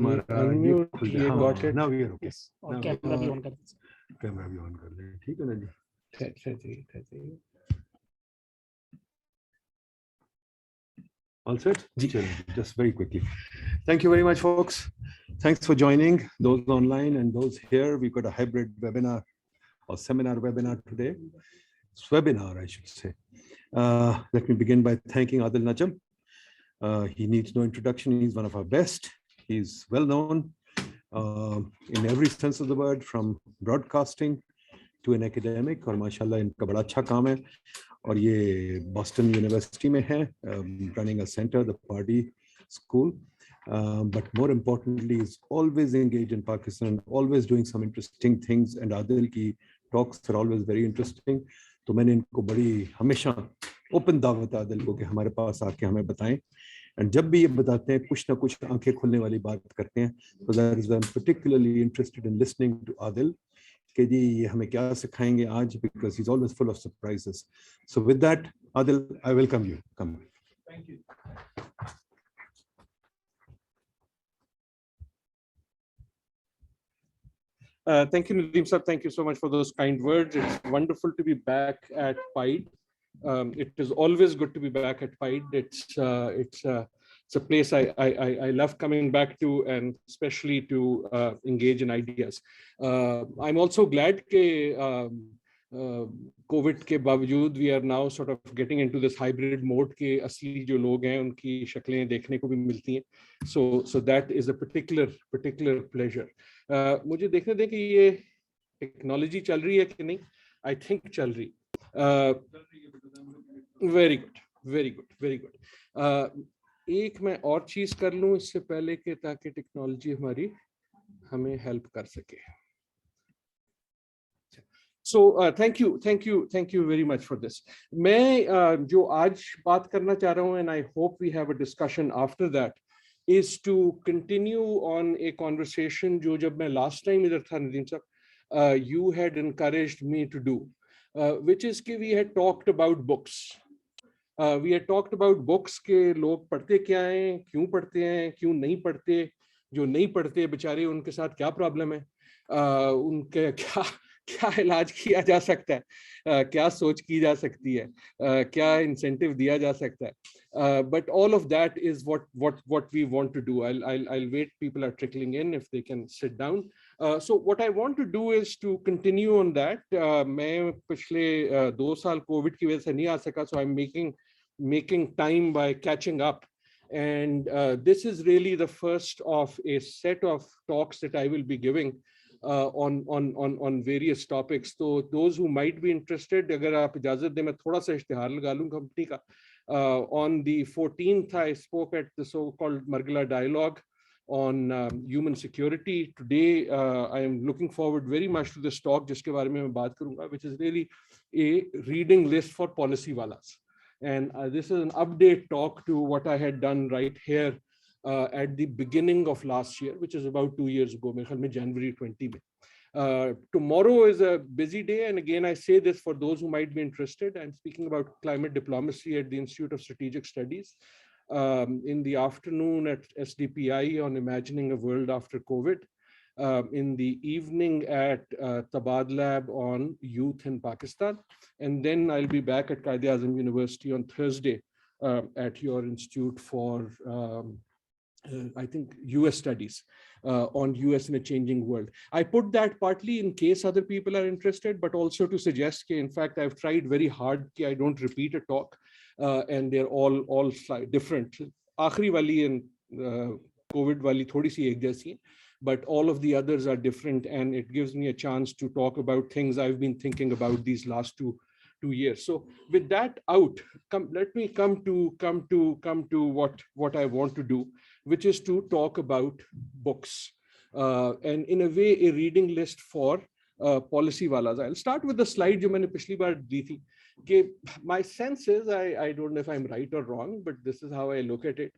unmute ये got it. Now we are okay. और camera भी ऑन कर दीजिए। कैमरा भी ऑन कर ले, ठीक है ना जी? जी। All set? Just very quickly. Thank you very much, folks. Thanks for joining, those online and those here. We've got a hybrid webinar or seminar webinar today. It's webinar, I should say. Let me begin by thanking Adil Najam. He needs no introduction. He's one of our best. He's well known in every sense of the word, from broadcasting to an academic. और माशाल्लाह इनका बड़ा अच्छा काम है और ये Boston university में है, running a center, the Pardee school. But more importantly, is always engaged in Pakistan, always doing some interesting things. And Adil की talks are always very interesting. तो मैंने इनको बड़ी हमेशा ओपन दावत है आदिल को कि हमारे पास आके हमें बताएं, एंड जब भी ये बताते हैं कुछ ना कुछ आंखें खुलने वाली बात करते हैं. So that is why I'm particularly interested in listening to Adil कि जी ये हमें क्या सिखाएंगे आज, because he's always full of surprises. So with that, Adil, I welcome you. Come. Thank you. Thank you, Nadeem sir. Thank you so much for those kind words. It's wonderful to be back at PIDE. It is always good to be back at PIDE. It's a place I love coming back to, and especially to engage in ideas. I'm also glad that COVID के बावजूद we are now sort of getting into this hybrid mode के असली जो लोग हैं उनकी शक्लें देखने को भी मिलती हैं. So that is a particular pleasure. मुझे देखने दें कि ये टेक्नोलॉजी चल रही है कि नहीं. I think चल रही. Very good. एक मैं और चीज कर लूं इससे पहले कि ताकि टेक्नोलॉजी हमारी हमें हेल्प कर सके. So thank you very much for this. मैं जो आज बात करना चाह रहा हूं, and I hope we have a discussion after that, is to continue on a conversation जो जब मैं last time इधर था नदीम साहब, you had encouraged me to do, which is कि we had talked about books. We had talked about books के लोग पढ़ते क्या हैं, क्यों पढ़ते हैं, क्यों नहीं पढ़ते, जो नहीं पढ़ते बेचारे उनके साथ क्या प्रॉब्लम है, उनके क्या इलाज किया जा सकता है, क्या सोच की जा सकती है, क्या इंसेंटिव दिया जा सकता है. But all of that is what we want to do. I'll wait. People are trickling in if they can sit down. So what I want to do is to continue on that. मैं पिछले 2 साल Covid की वजह से नहीं आ सका, so I'm making time by catching up. And this is really the first of a set of talks that I will be giving on various topics. So those who might be interested, अगर आप इजाजत दें मैं थोड़ा सा इश्तिहार लगा लूँ कंपनी का. On the 14th, I spoke at the so-called Margala Dialogue on human security. Today, I am looking forward very much to this talk, जिसके बारे में मैं बात करूँगा, which is really a reading list for policy wallahs. And this is an update talk to what I had done right here at the beginning of last year, which is about 2 years ago, मेरे ख्याल में January 20 में. Tomorrow is a busy day, and again I say this for those who might be interested. I'm speaking about climate diplomacy at the Institute of Strategic Studies. In the afternoon at SDPI on imagining a world after COVID. In the evening at Tabad Lab on youth in Pakistan. And then I'll be back at Quaid-e-Azam University on Thursday at your institute for I think US studies on US in a changing world. I put that partly in case other people are interested, but also to suggest that in fact I've tried very hard that I don't repeat a talk, and they're all different. Aakhri wali and COVID wali thodi si ek jaisi hai, but all of the others are different, and it gives me a chance to talk about things I've been thinking about these last two years. So with that out, let me come to what I want to do, which is to talk about books, and in a way a reading list for policy wallahs. I'll start with the slide जो मैंने पिछली बार दी थी. कि my sense is, I don't know if I'm right or wrong, but this is how I look at it.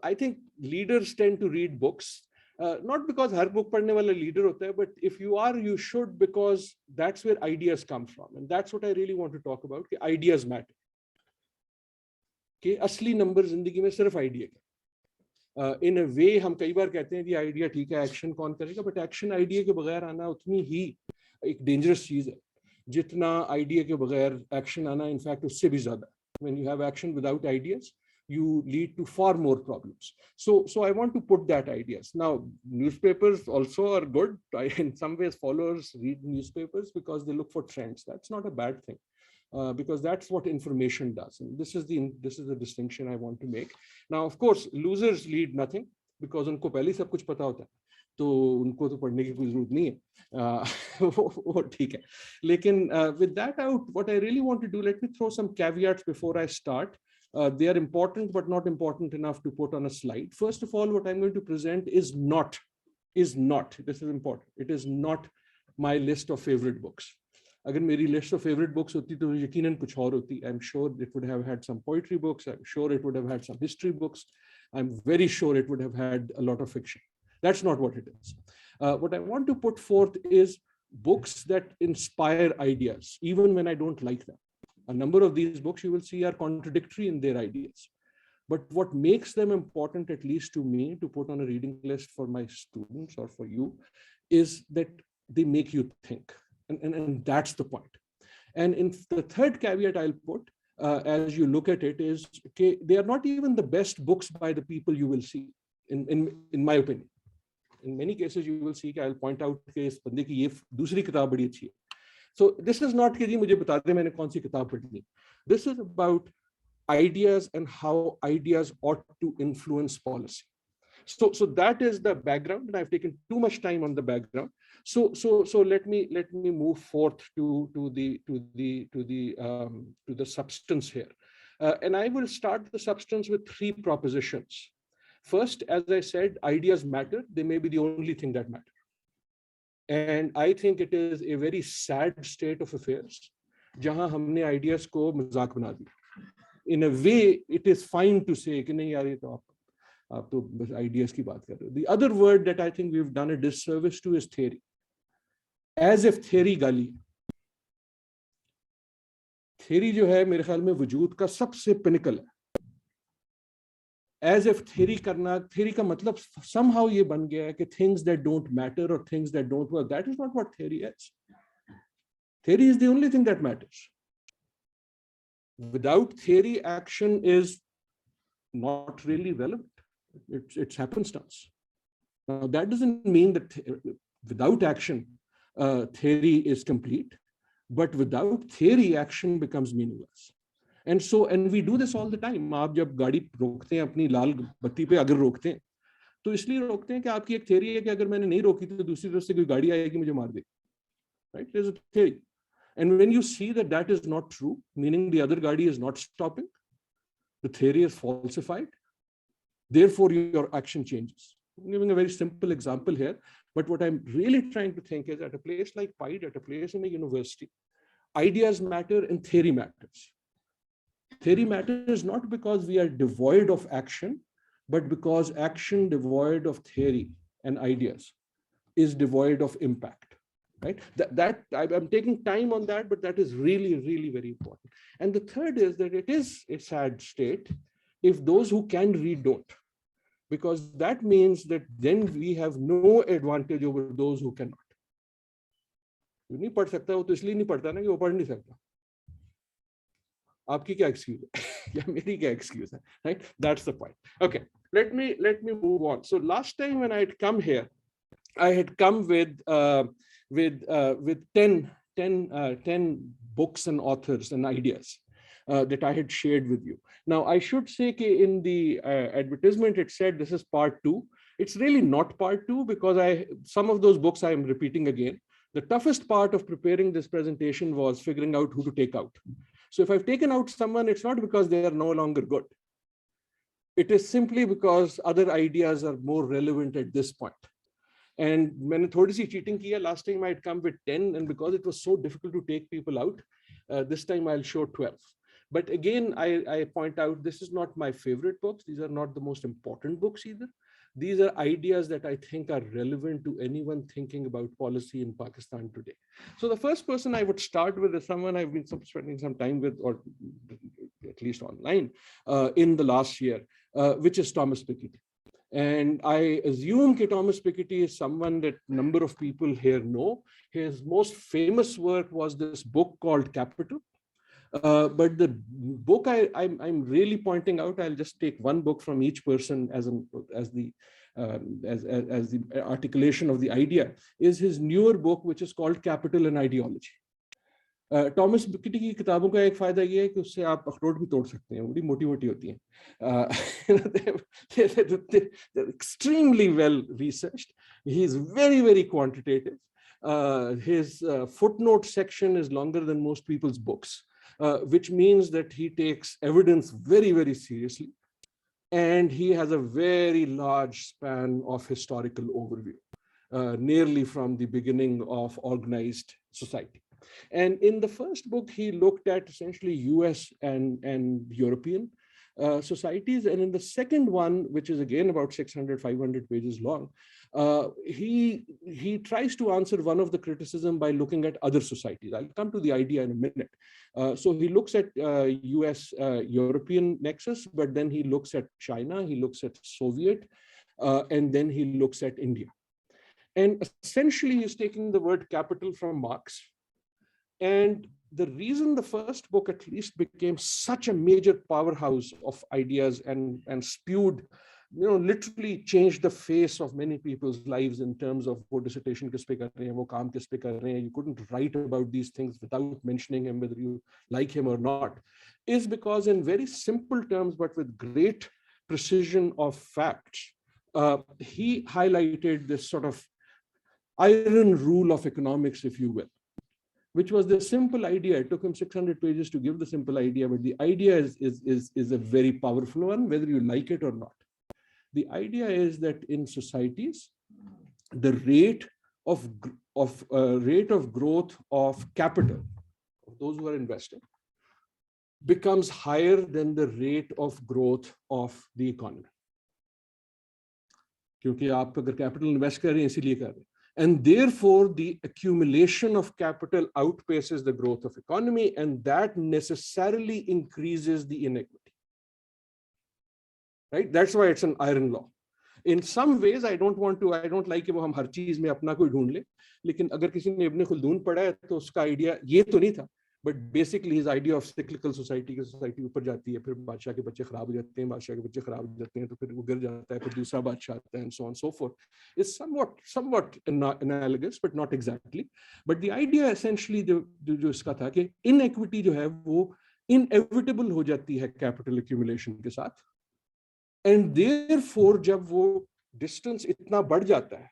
I think leaders tend to read books. Not because her book पढ़ने वाला leader होता है, but if you are, you should, because that's where ideas come from, and that's what I really want to talk about. कि ideas matter. कि असली number जिंदगी में सिर्फ idea है. In a way हम कई बार कहते हैं कि आइडिया ठीक है, एक्शन कौन करेगा, बट एक्शन आइडिया के बगैर आना उतनी ही एक डेंजरस चीज है जितना आइडिया के बगैर एक्शन आना, इनफैक्ट उससे भी ज्यादा. When you have action without ideas, you lead to far more problems. So I want to put that ideas. Now, newspapers also are good. In some ways, followers read newspapers because they look for trends. That's not a bad thing, because that's what information does. And this is the distinction I want to make. Now, of course, losers lead nothing because उनको पहले सब कुछ पता होता है, तो उनको तो पढ़ने की कोई जरूरत नहीं है. वो ठीक है. लेकिन with that out, what I really want to do, let me throw some caveats before I start. They are important, but not important enough to put on a slide. First of all, what I'm going to present is not, this is important, it is not my list of favorite books. अगर मेरी list of favorite books होती तो यकीनन कुछ और होती. I'm sure it would have had some poetry books. I'm sure it would have had some history books. I'm very sure it would have had a lot of fiction. That's not what it is. What I want to put forth is books that inspire ideas, even when I don't like them. A number of these books you will see are contradictory in their ideas. But what makes them important, at least to me, to put on a reading list for my students or for you, is that they make you think. And that's the point. And in the third caveat I'll put, as you look at it, is okay, they are not even the best books by the people you will see, in my opinion. In many cases, you will see, I'll point out कि इस बंदे की ये दूसरी किताब बड़ी अच्छी है. So this is not कि जी मुझे बता दे मैंने कौन सी किताब पढ़नी. This is about ideas and how ideas ought to influence policy. So that is the background, and I've taken too much time on the background. So let me move forth to the substance here, and I will start the substance with three propositions. First, as I said, ideas matter. They may be the only thing that matter. And I think it is a very sad state of affairs, जहां हमने ideas को मजाक बना दिया. In a way, it is fine to say कि नहीं यार ये तो आप तो बस ideas की बात कर रहे हो. The other word that I think we've done a disservice to is theory. As if theory गाली. Theory जो है मेरे ख्याल में वजूद का सबसे pinnacle है. As if theory करना, theory का मतलब somehow ये बन गया है कि things that don't matter or things that don't work. That is not what theory is. Theory is the only thing that matters. Without theory, action is not really relevant. It's happenstance. Now, that doesn't mean that without action, theory is complete, but without theory, action becomes meaningless. And we do this all the time. आप जब गाड़ी रोकते हैं अपनी लाल बत्ती पे अगर रोकते हैं तो इसलिए रोकते हैं कि आपकी एक theory है कि अगर मैंने नहीं रोकी तो दूसरी तरफ से कोई गाड़ी आएगी मुझे मार देगी. Right? There's a theory. And when you see that that is not true, meaning the other गाड़ी is not stopping, the theory is falsified, therefore your action changes. I'm giving a very simple example here, but what I'm really trying to think is at a place like PIDE, at a place in a university, ideas matter and theory matters. Theory matters not because we are devoid of action, but because action devoid of theory and ideas is devoid of impact. Right? That I'm taking time on that, but that is really, really very important. And the third is that it is a sad state if those who can read don't, because that means that then we have no advantage over those who cannot. You नहीं पढ़ सकता वो तो इसलिए नहीं पढ़ता ना कि वो पढ़ नहीं सकता. आपकी क्या excuse है? या मेरी क्या excuse है? Right? That's the point. Okay, let me move on. So last time when I had come here, I had come with 10 books and authors and ideas that I had shared with you. Now, I should say that in the advertisement, it said this is part 2. It's really not part 2 because some of those books I am repeating again. The toughest part of preparing this presentation was figuring out who to take out. So if I've taken out someone, it's not because they are no longer good. It is simply because other ideas are more relevant at this point. And मैंने थोड़ी सी cheating किया. Last time I had come with 10, and because it was so difficult to take people out, this time I'll show 12. But again, I point out this is not my favorite books. These are not the most important books either. These are ideas that I think are relevant to anyone thinking about policy in Pakistan today. So the first person I would start with is someone I've been spending some time with, or at least online, in the last year, which is Thomas Piketty. And I assume that Thomas Piketty is someone that a number of people here know. His most famous work was this book called Capital. But the book I'm really pointing out, I'll just take one book from each person as the articulation of the idea, is his newer book, which is called Capital and Ideology. Thomas Piketty की किताबों का एक फायदा ये है कि उससे आप अखरोट भी तोड़ सकते हैं, बड़ी मोटी मोटी होती हैं. They're extremely well researched. He is very quantitative. His footnote section is longer than most people's books, which means that he takes evidence very seriously, and he has a very large span of historical overview, nearly from the beginning of organized society. And in the first book, he looked at essentially US and European societies. And in the second one, which is again about 600-500 pages long, he tries to answer one of the criticism by looking at other societies. I'll come to the idea in a minute. So he looks at US European nexus, but then he looks at China, he looks at Soviet, and then he looks at India. And essentially he's taking the word capital from Marx. And the reason the first book at least became such a major powerhouse of ideas and spewed, literally changed the face of many people's lives in terms of wo dissertation kis pe kar rahe hain, wo kaam kis pe kar rahe hain, you couldn't write about these things without mentioning him, whether you like him or not, is because in very simple terms, but with great precision of facts, he highlighted this sort of iron rule of economics, if you will, which was the simple idea. It took him 600 pages to give the simple idea, but the idea is a very powerful one, whether you like it or not. The idea is that in societies, the rate of growth of capital, of those who are investing, becomes higher than the rate of growth of the economy. क्योंकि आप अगर capital invest कर रहे हैं इसीलिए कर रहे हैं. And therefore, the accumulation of capital outpaces the growth of economy, and that necessarily increases the inequity. Right? That's why it's an iron law. In some ways, I don't like कि वो हम हर चीज में अपना कोई ढूंढ ले. लेकिन अगर किसी ने इब्न खुल्दून पढ़ा है तो उसका आइडिया ये तो नहीं था. But basically, his idea of cyclical society, की society ऊपर जाती है, फिर बादशाह के बच्चे खराब हो जाते हैं, बादशाह के बच्चे खराब हो जाते हैं, तो फिर वो गिर जाता है, फिर दूसरा बादशाह आता है, and so on and so forth. It's somewhat analogous, but not exactly. But the idea essentially जो इसका था कि inequity जो है वो inevitable हो जाती है capital accumulation के साथ, and therefore जब वो distance इतना बढ़ जाता है,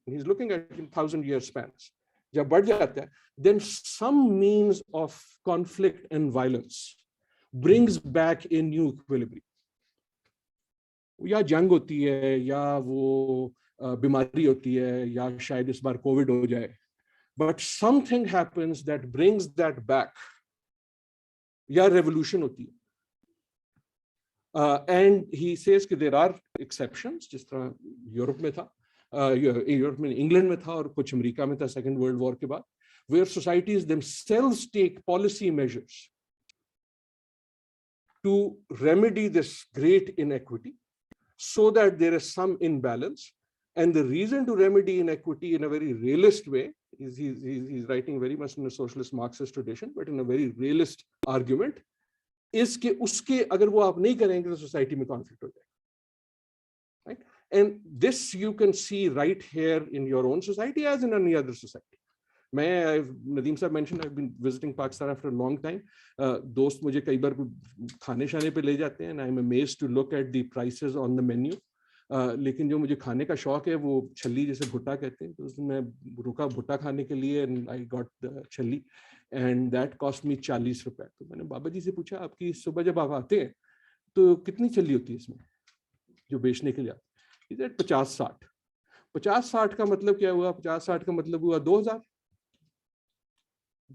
he's looking at 1,000-year spans, जब बढ़ जाता है, then some means of conflict and violence brings back a new equilibrium. या जंग होती है, या वो बीमारी होती है, या शायद इस बार कोविड हो जाए, but something happens that brings that back, या revolution होती है. And he says that there are exceptions, जिस तरह यूरोप में था, यूरोप में, इंग्लैंड में था, और कुछ अमेरिका में था सेकेंड वर्ल्ड वॉर के बाद, where societies themselves take policy measures to remedy this great inequity so that there is some imbalance. And the reason to remedy inequity in a very realist way is he's writing very much in a socialist Marxist tradition, but in a very realist argument, is कि उसके अगर वो आप नहीं करेंगे तो society में conflict हो जाएगा. Right? And this you can see right here in your own society as in any other society. Nadeem sir mentioned I've been visiting Pakistan after a long time. दोस्त मुझे कई बार खाने शाने पे ले जाते हैं, and I'm amazed to look at the prices on the menu. लेकिन जो मुझे खाने का शौक है वो छल्ली, जैसे भुट्टा कहते हैं, तो उसमें मैं रुका भुट्टा खाने के लिए, and I got the छल्ली, and that cost me 40 रुपए. तो मैंने बाबा जी से पूछा, आपकी सुबह जब आप आते हैं तो कितनी छल्ली होती है इसमें जो बेचने के लिए आते हैं? 50-60. 50-60 का मतलब क्या हुआ? 50-60 का मतलब हुआ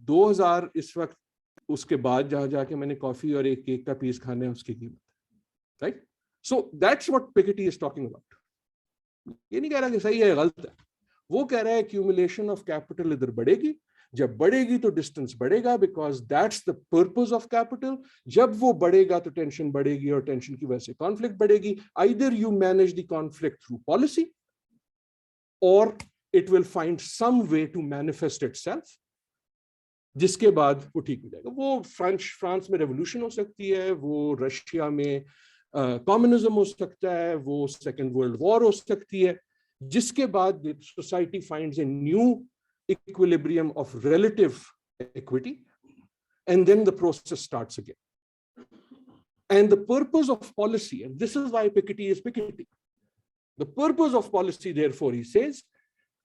2000 इस वक्त. उसके बाद जहां जाके मैंने कॉफी और एक केक का पीस खाना है, उसकी कीमत. Right? So that's what Piketty is talking about. ये नहीं कह रहा कि सही है गलत है, वो कह रहा है accumulation of capital इधर बढ़ेगी, जब बढ़ेगी तो distance बढ़ेगा, because that's the purpose of capital. जब वो बढ़ेगा तो tension बढ़ेगी और tension की वजह से conflict बढ़ेगी. Either you manage the conflict through policy or it will find some way to manifest itself, जिसके बाद वो ठीक हो जाएगा. वो फ्रांस में रेवोल्यूशन हो सकती है, वो रशिया में कम्युनिज्म हो सकता है, वो सेकेंड वर्ल्ड वॉर हो सकती है, जिसके बाद society finds a new equilibrium of relative equity, and then the process starts again. And the purpose of policy, and this is why Piketty is Piketty, the purpose of policy, therefore, he says,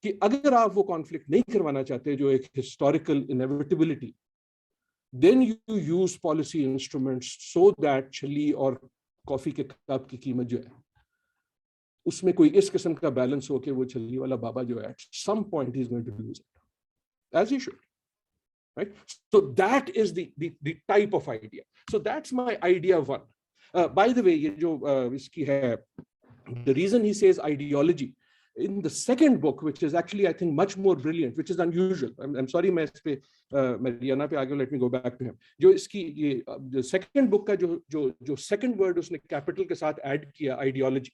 कि अगर आप वो conflict नहीं करवाना चाहते जो एक historical inevitability, then you use policy instruments so that छली और कॉफी के कप की कीमत जो है उसमें कोई इस किस्म का बैलेंस हो कि वो छली वाला बाबा जो है at some point he's going to lose it, as he should, right? So that is the type of idea. So that's my idea one. By the way, ये जो इसकी है, the reason he says ideology in the second book, which is actually I think much more brilliant, which is unusual. I'm sorry, मैं इस पे Mariana पे आगे, let me go back to him. जो इसकी ये second book का जो second word उसने capital के साथ add किया, ideology,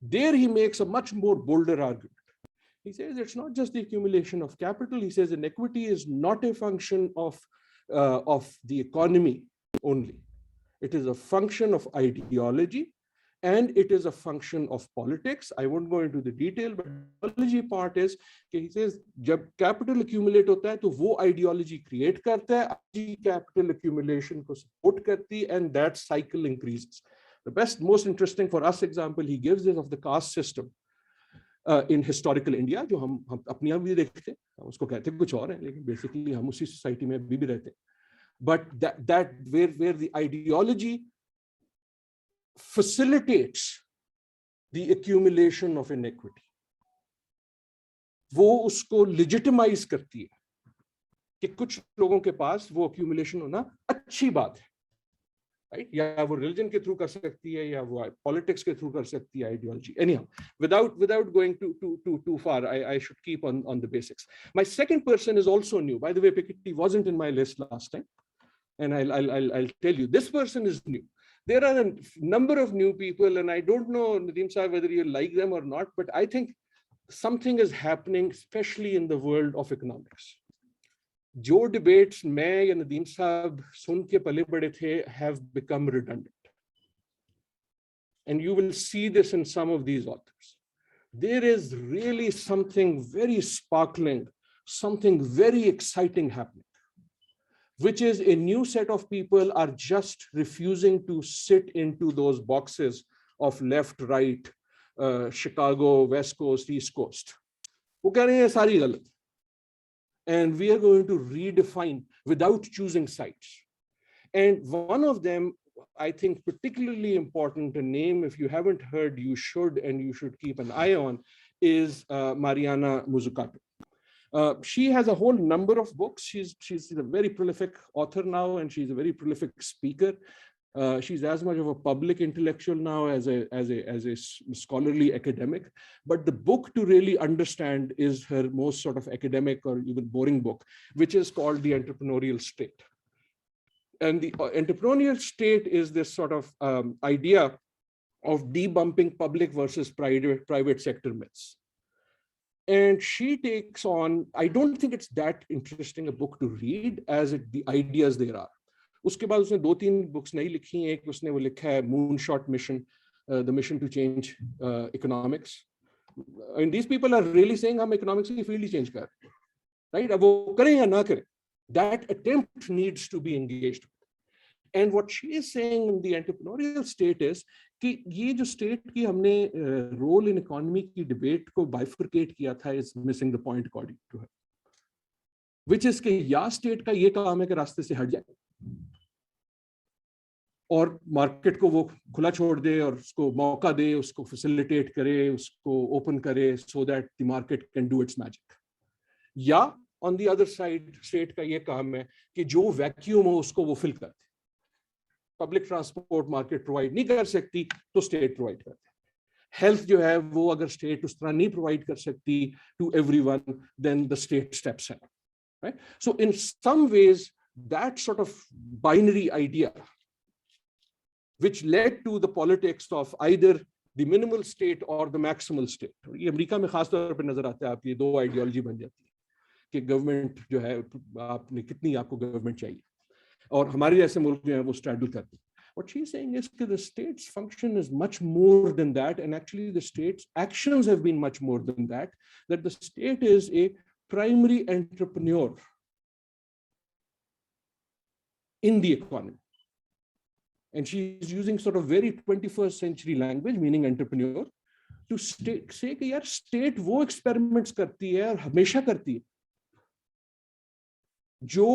there he makes a much more bolder argument. He says it's not just the accumulation of capital. He says inequity is not a function of the economy only. It is a function of ideology. And it is a function of politics. I won't go into the detail, but the ideology part is, he says, जब capital accumulate होता है तो वो ideology create करता है, capital accumulation को support करती, and that cycle increases. The best, most interesting for us example he gives is of the caste system in historical India, जो हम अपने आप भी देखते हैं, उसको कहते हैं कुछ और है, लेकिन basically हम उसी society में भी रहते हैं. But that where the ideology facilitates the accumulation of inequity, वो उसको legitimize करती है कि कुछ लोगों के पास वो accumulation होना अच्छी बात है, right? या वो religion के through कर सकती है, या वो politics के through कर सकती है, ideology. Anyhow, without going too far, I should keep on the basics. My second person is also new. By the way, Piketty wasn't in my list last time, and I'll tell you, this person is new. There are a number of new people, and I don't know, Nadeem Sahib, whether you like them or not, but I think something is happening, especially in the world of economics. जो debates मैं या Nadeem Sahib सुन के पले बड़े थे have become redundant. And you will see this in some of these authors. There is really something very sparkling, something very exciting happening, which is a new set of people are just refusing to sit into those boxes of left, right, Chicago, West Coast, East Coast. वो कह रहे हैं सारी गलत. And we are going to redefine without choosing sides. And one of them, I think particularly important, a name, if you haven't heard, you should, and you should keep an eye on, is Marion Muzukat. She has a whole number of books. She's a very prolific author now, and she's a very prolific speaker. She's as much of a public intellectual now as a scholarly academic. But the book to really understand is her most sort of academic or even boring book, which is called The Entrepreneurial State. And the entrepreneurial state is this sort of idea of debumping public versus private sector myths. And she takes on, I don't think it's that interesting a book to read as the ideas there are. उसके बाद उसने 2-3 books नई लिखी हैं. एक उसने वो लिखा है Moonshot Mission, the mission to change economics. And these people are really saying हम economics की field ही change कर, right? अब वो करें या ना करें, that attempt needs to be engaged. And what she is saying in the entrepreneurial state is कि ये जो state की हमने role in economy की debate को bifurcate किया था is missing the point according to her. Which is कि या state का ये काम है कि रास्ते से हट जाए और market को वो खुला छोड़ दे और उसको मौका दे, उसको facilitate करे, उसको open करे so that the market can do its magic. या on the other side state का ये काम है कि जो vacuum हो उसको वो fill कर दे. Public transport market provide नहीं कर सकती तो state provide करते. हेल्थ जो है वो अगर स्टेट उस तरह नहीं प्रोवाइड कर सकती to everyone, then the state steps in, right? So in some ways that sort of binary idea which led to the politics of either the minimal state or the maximal state, ये America में खास तौर पे नजर आता है, आप ये दो आइडियोलॉजी बन जाती है कि गवर्नमेंट जो है आपने कितनी आपको गवर्नमेंट चाहिए, और हमारे जैसे मुल्क जो है वो स्ट्रगल करते हैं. What she's saying is that the state's function is much more than that, and actually the state's actions have been much more than that, that the state is a primary entrepreneur in the economy. And she's using sort of very 21st century language, meaning entrepreneur, to say कि यार state वो experiments करती है और हमेशा करती है जो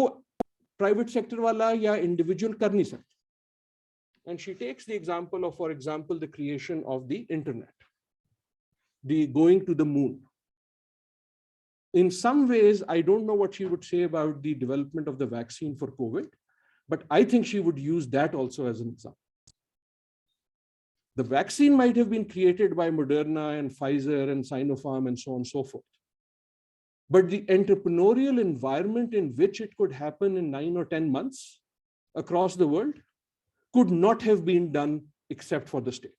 private sector वाला या individual कर नहीं सकता. And she takes the example of, for example, the creation of the internet, the going to the moon. In some ways, I don't know what she would say about the development of the vaccine for COVID, but I think she would use that also as an example. The vaccine might have been created by Moderna and Pfizer and Sinopharm and so on and so forth. But the entrepreneurial environment in which it could happen in 9 or 10 months across the world could not have been done except for the state.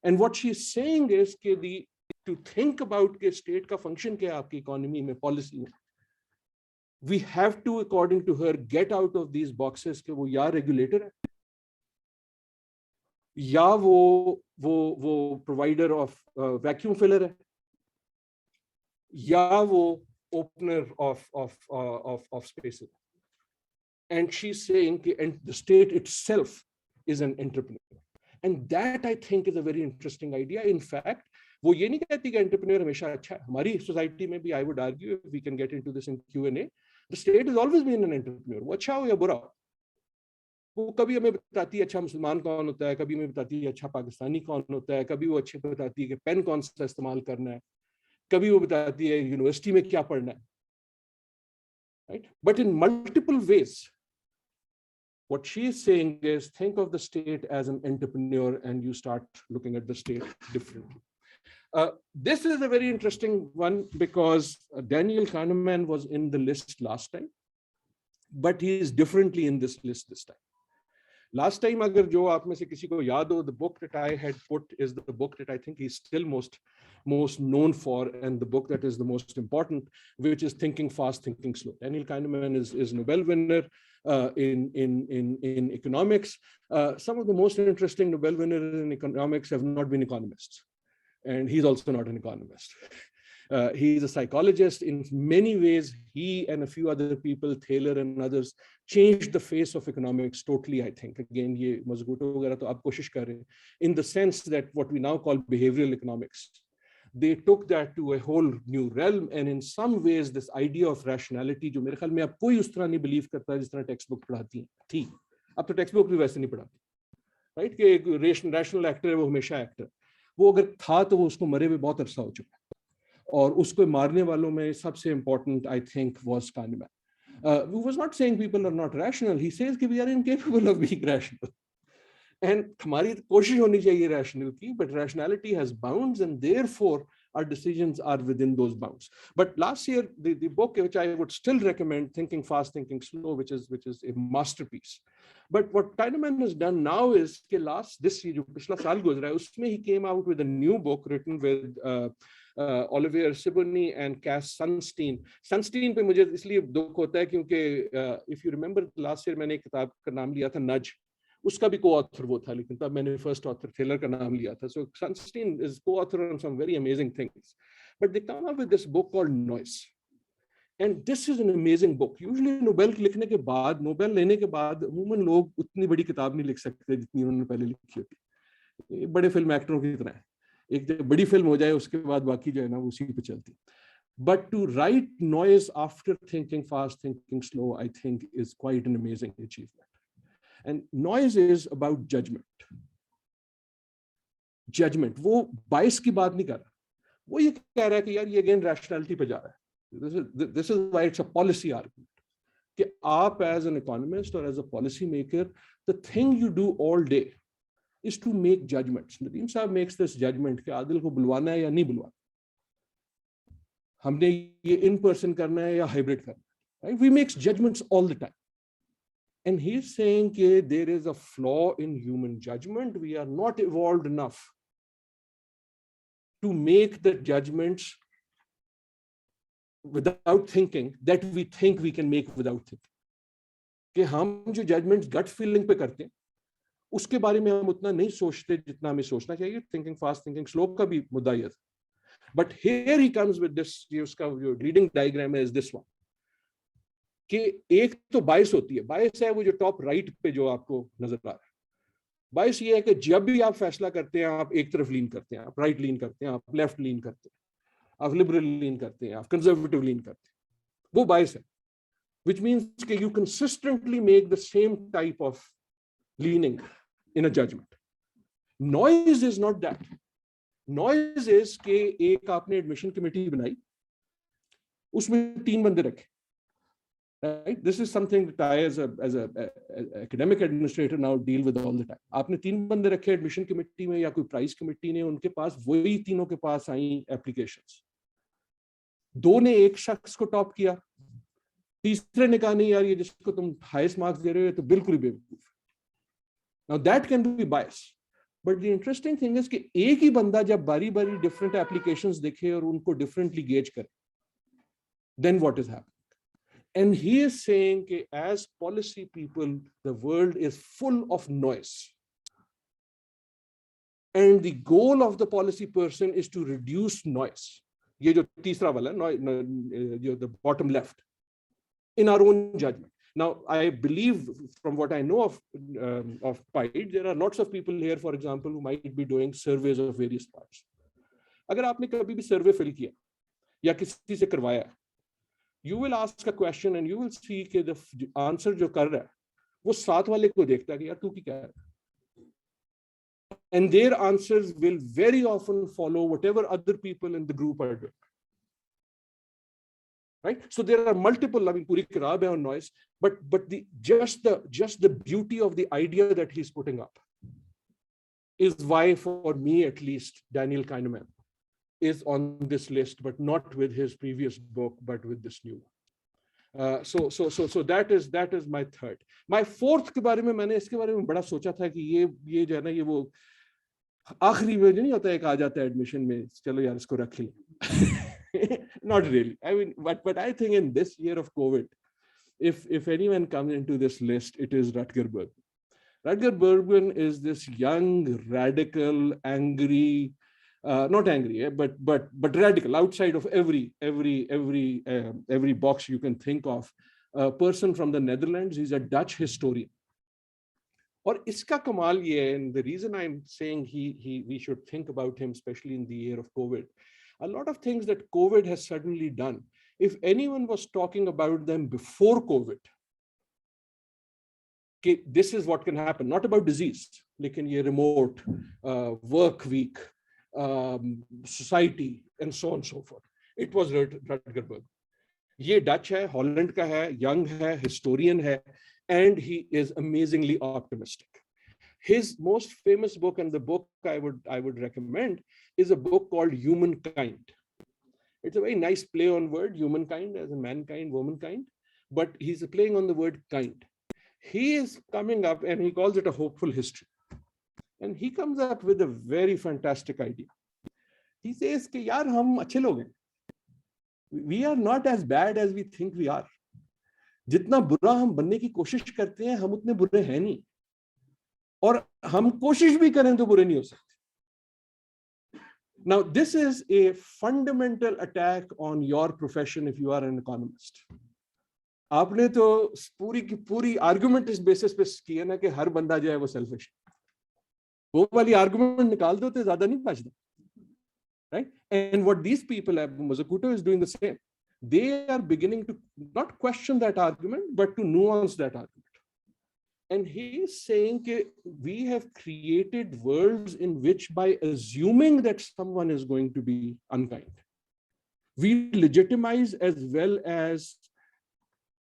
And what she's saying is that to think about the state ka function kya aapki economy mein, policy mein, we have to, according to her, get out of these boxes ke wo ya regulator hai, ya wo provider of vacuum filler hai, ya wo opener of spaces. And she's saying that the state itself is an entrepreneur. And that, I think, is a very interesting idea. In fact, वो ये नहीं कहती कि entrepreneur हमेशा अच्छा है. हमारी society में भी, I would argue, if we can get into this in Q&A, the state has always been an entrepreneur. वो अच्छा हो या बुरा हो. वो कभी हमें बताती है अच्छा मुसलमान कौन होता है, कभी हमें बताती है अच्छा पाकिस्तानी कौन होता है, कभी वो अच्छे बताती है कि पेन कौन सा इस्तेमाल करना है, कभी वो बताती है यूनिवर्सिटी में क्या पढ़ना है. Right? But in multiple ways, what she is saying is think of the state as an entrepreneur and you start looking at the state differently. This is a very interesting one because Daniel Kahneman was in the list last time, but he is differently in this list this time. Last time, agar jo aap mein se kisi ko yaad ho, the book that I had put is the book that I think he's still most known for, and the book that is the most important, which is Thinking Fast, Thinking Slow. Daniel Kahneman is Nobel winner in economics. Some of the most interesting Nobel winners in economics have not been economists, and he's also not an economist. He's a psychologist. In many ways, he and a few other people, Thaler and others, changed the face of economics totally, I think. Again, ye Muzukat वगैरह तो आप कोशिश कर रहे हैं, in the sense that what we now call behavioral economics, they took that to a whole new realm. And in some ways, this idea of rationality, जो मेरे ख्याल में अब कोई उस तरह नहीं believe करता जिस तरह टेक्स्ट बुक पढ़ाती थी, अब तो टेक्स्ट बुक भी वैसे नहीं पढ़ाती, राइट? कि एक रैशनल एक्टर है वो हमेशा एक्टर, वो अगर था तो वो उसको मरे हुए बहुत अरसा हो चुका है, और उसको मारने वालों में सबसे important, I think, was Kahneman. Who was not saying people are not rational. He says that we are incapable of being rational. And हमारी कोशिश होनी चाहिए rational की, but rationality has bounds, and therefore our decisions are within those bounds. But last year, the book which I would still recommend, Thinking Fast, Thinking Slow, which is a masterpiece. But what Kahneman has done now is कि this year, जो पिछला साल गुजरा है, उसमें he came out with a new book written with Olivier Sibony and Cass Sunstein. Sunstein पे मुझे इसलिए दुख होता है क्योंकि if you remember last year मैंने एक किताब का नाम लिया था Nudge, उसका भी co-author वो था, लेकिन तब मैंने first author Thaler का नाम लिया था. So Sunstein is co-author on some very amazing things. But they come up with this book called Noise. And this is an amazing book. Usually Nobel लिखने के बाद, Nobel लेने के बाद, अमूमन लोग उतनी बड़ी किताब नहीं लिख सकते जितनी उन्होंने पहले लिखी होती. बड़े फिल्म एक्टरों की तरह है, एक जब बड़ी फिल्म हो जाए उसके बाद बाकी जो है ना वो उसी पे चलती. But to write Noise after Thinking Fast, Thinking Slow, I think is quite an amazing achievement. And Noise is about judgment. Judgment, वो bias की बात नहीं कर रहा, वो ये कह रहा है कि यार ये again rationality पे जा रहा है. This is why it's a policy argument. कि आप as an economist or as a policy maker, the thing you do all day is to make judgments. Nadeem Saab makes this judgment कि आदिल को बुलवाना है या नहीं बुलवाना, हमने ये in person करना है या hybrid करना है. Right? We make judgments all the time. And he's saying that there is a flaw in human judgment. We are not evolved enough to make the judgments without thinking that we think we can make without thinking. कि हम जो judgments gut feeling पे करते हैं, उसके बारे में हम उतना नहीं सोचते जितना हमें सोचना चाहिए. Thinking fast, thinking slow का भी मुद्दा ये था. But here he comes with this. ये उसका जो reading diagram is this one. कि एक तो बायस होती है. बायस है वो जो टॉप राइट पे जो आपको नजर आ रहा है. बायस ये है कि जब भी आप फैसला करते हैं, आप एक तरफ लीन करते हैं, आप राइट लीन करते हैं, आप लेफ्ट लीन करते हैं, आप लिबरल लीन करते हैं, आप कंजर्वेटिव लीन करते हैं. वो बायस है, which means कि you consistently make the same type of leaning in a judgment. Noise is not that. Noise is कि एक आपने एडमिशन कमेटी बनाई, उसमें 3 बंदे रखे. Right? This is something that I, as a academic administrator, now deal with all the time. आपने 3 बंदे रखे एडमिशन कमेटी में या कोई प्राइस कमेटी ने, उनके पास वही तीनों के पास आई एप्लीकेशंस. 2 ने एक शख्स को टॉप किया, तीसरे ने कहा नहीं यार ये जिसको तुम हाईएस्ट मार्क्स दे रहे हो तो बिल्कुल ही बेवकूफ. Now that can be bias. But the interesting thing is कि एक ही बंदा जब बारी-बारी different applications देखे और उनको differently gauge करे, then what is happening? And he is saying that as policy people, the world is full of noise. And the goal of the policy person is to reduce noise. ये जो तीसरा वाला है, the bottom left, in our own judgment. Now, I believe from what I know of PIDE, there are lots of people here, for example, who might be doing surveys of various parts. अगर आपने कभी भी survey fill किया या किसी से करवाया, you will ask a question and you will see कि the answer जो कर रहा है वो साथ वाले को देखता है कि यार तू क्या कह रहा है, and their answers will very often follow whatever other people in the group are doing. Right? So there are multiple. I mean, puri kitab hai on noise, but just the beauty of the idea that he's putting up is why, for me at least, Daniel Kahneman is on this list, but not with his previous book, but with this new one. So that is my third. My fourth के बारे में मैंने इसके बारे में बड़ा सोचा था कि ये जो है ना, ये वो आखिरी में जो नहीं होता है, एक आ जाता है एडमिशन में, चलो यार इसको रख लें. Not really. I mean, but I think in this year of COVID, if anyone comes into this list, it is Ruart Berkman. Ruart Berkman is this young, radical, angry, not angry, but radical, outside of every box you can think of, person from the Netherlands. He's a Dutch historian. और इसका कमाल ये है, and the reason I'm saying we should think about him, especially in the year of COVID, a lot of things that COVID has suddenly done, if anyone was talking about them before COVID, okay, this is what can happen, not about disease, lekin ye remote, work week, society, and so on and so forth. It was Ruart Berkman. Ye Dutch hai, Holland ka hai, young hai, historian hai, and he is amazingly optimistic. His most famous book, and the book I would recommend, is a book called Humankind. It's a very nice play on word, humankind as in mankind, womankind, but he's playing on the word kind. He is coming up and he calls it a hopeful history. And he comes up with a very fantastic idea. He says कि यार हम अच्छे लोग हैं. We are not as bad as we think we are. जितना बुरा हम बनने की कोशिश करते हैं, हम उतने बुरे हैं नहीं. और हम कोशिश भी करें तो बुरे नहीं हो सकते. Now, this is a fundamental attack on your profession if you are an economist. आपने तो पूरी की पूरी आर्गुमेंट इस बेसिस पे की है ना कि हर बंदा जो है वो सेल्फिश. वो वाली आर्गुमेंट निकाल दो तो ज्यादा नहीं बचता. Right? And what these people, Muzukat is doing the same. They are beginning to not question that argument, but to nuance that argument. And he is saying that we have created worlds in which, by assuming that someone is going to be unkind, we legitimize as well as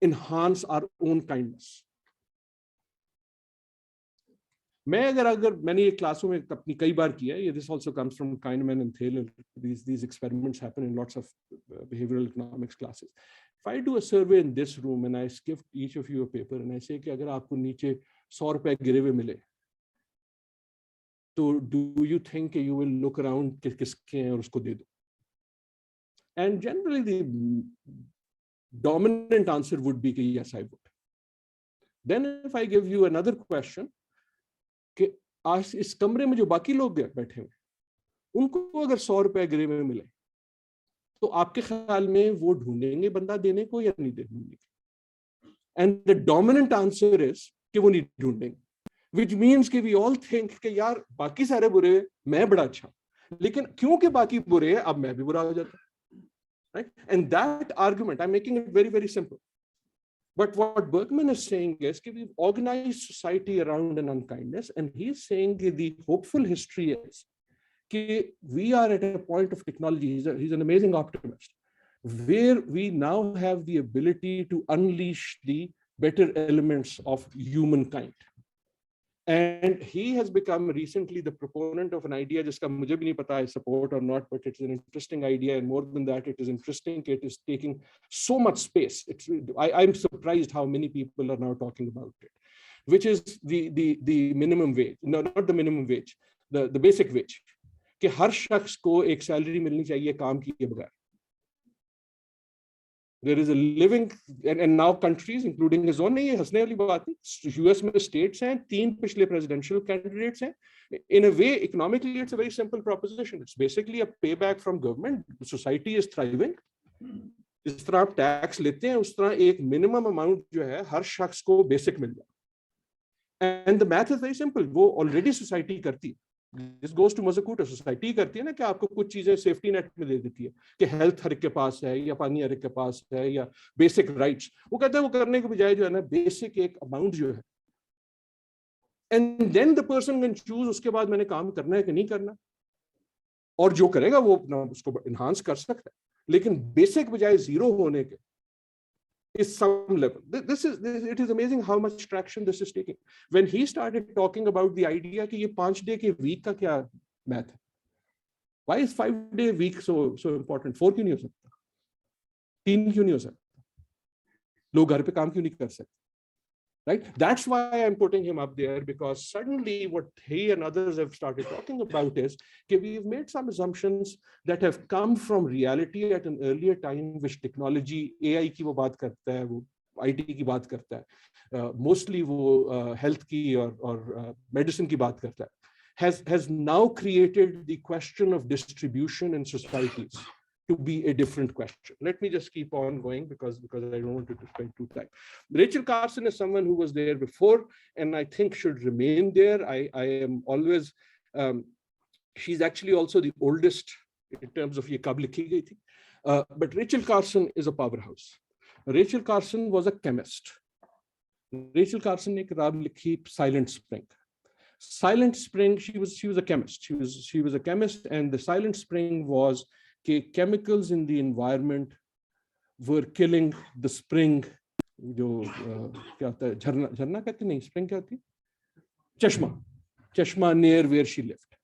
enhance our own kindness. मैं अगर मैंने ये क्लासों में अपनी कई बार किया है, this also comes from Kahneman and Thaler. These experiments happen in lots of behavioral economics classes. If I do a survey in this room and I give each of you a paper and I say कि अगर आपको नीचे 100 रुपए गिरे हुए मिले, तो do you think you will look around कि किसके हैं और उसको दे दो? And generally the dominant answer would be कि yes, I would. Then if I give you another question, कि आज इस कमरे में जो बाकी लोग बैठे हुए उनको अगर 100 रुपए गिरे हुए मिले, तो आपके ख्याल में वो ढूंढेंगे बंदा देने को या नहीं ढूंढेंगे? And the dominant answer is कि वो नहीं ढूंढेंगे, व्हिच मींस कि वी ऑल थिंक कि यार बाकी सारे बुरे, मैं बड़ा अच्छा, लेकिन क्योंकि बाकी बुरे हैं अब मैं भी बुरा हो जाता, right? And that argument I am making it very very simple. But what Berkman is saying is that we've organized society around an unkindness, and he's saying that the hopeful history is that we are at a point of technology. He's an amazing optimist, where we now have the ability to unleash the better elements of humankind. And he has become recently the proponent of an idea, jiska mujhe bhi nahi pata I support or not, but it's an interesting idea, and more than that, it is interesting. It is taking so much space. I'm surprised how many people are now talking about it, which is the minimum wage. No, not the minimum wage, the basic wage. कि हर शख्स को एक salary मिलनी चाहिए काम किए बगैर. There is a living, and now countries, including his own, नहीं ये हंसने वाली बात है. US में states हैं, 3 पिछले presidential candidates हैं. In a way, economically, it's a very simple proposition. It's basically a payback from government. Society is thriving. जिस तरह आप टैक्स लेते हैं, उस तरह एक minimum amount जो है हर शख्स को basic मिल जाए. And the math is very simple. वो already society करती है. This goes to Muzukat. Society करती है ना कि आपको कुछ चीजें सेफ्टी नेट में दे देती है कि हेल्थ हर एक के पास है या पानी हर एक के पास है या बेसिक राइट्स. वो कहते हैं वो करने के बजाय जो है ना बेसिक एक अमाउंट जो है, and then the person can choose उसके बाद मैंने काम करना है कि नहीं करना, और जो करेगा वो अपना उसको एनहांस कर सकता है, लेकिन बेसिक बजाय जीरो होने के is some level. It is amazing how much traction this is taking. When he started talking about the idea कि ये 5 day के week का क्या math है? Why is 5 day week so important? 4 क्यों नहीं हो सकता? 3 क्यों नहीं हो सकता? लोग घर पे काम क्यों नहीं कर सकते? Right? That's why I'm putting him up there, because suddenly what he and others have started talking about is that we've made some assumptions that have come from reality at an earlier time, which technology, AI की वो बात करता है, वो IT की बात करता है, mostly वो health की और medicine की बात करता है, has now created the question of distribution in societies to be a different question. Let me just keep on going because I don't want to spend too time. Rachel Carson is someone who was there before and I think should remain there. I am always, she's actually also the oldest in terms of ye kab likhi gayi thi. But Rachel Carson is a powerhouse. Rachel Carson was a chemist. Rachel Carson ne kitab likhi Silent Spring. Silent Spring, she was a chemist. She was a chemist, and the Silent Spring was chemicals in the environment were killing the spring. जो क्या होता है, झरना कहते नहीं, spring क्या होती है, चश्मा near where she lived,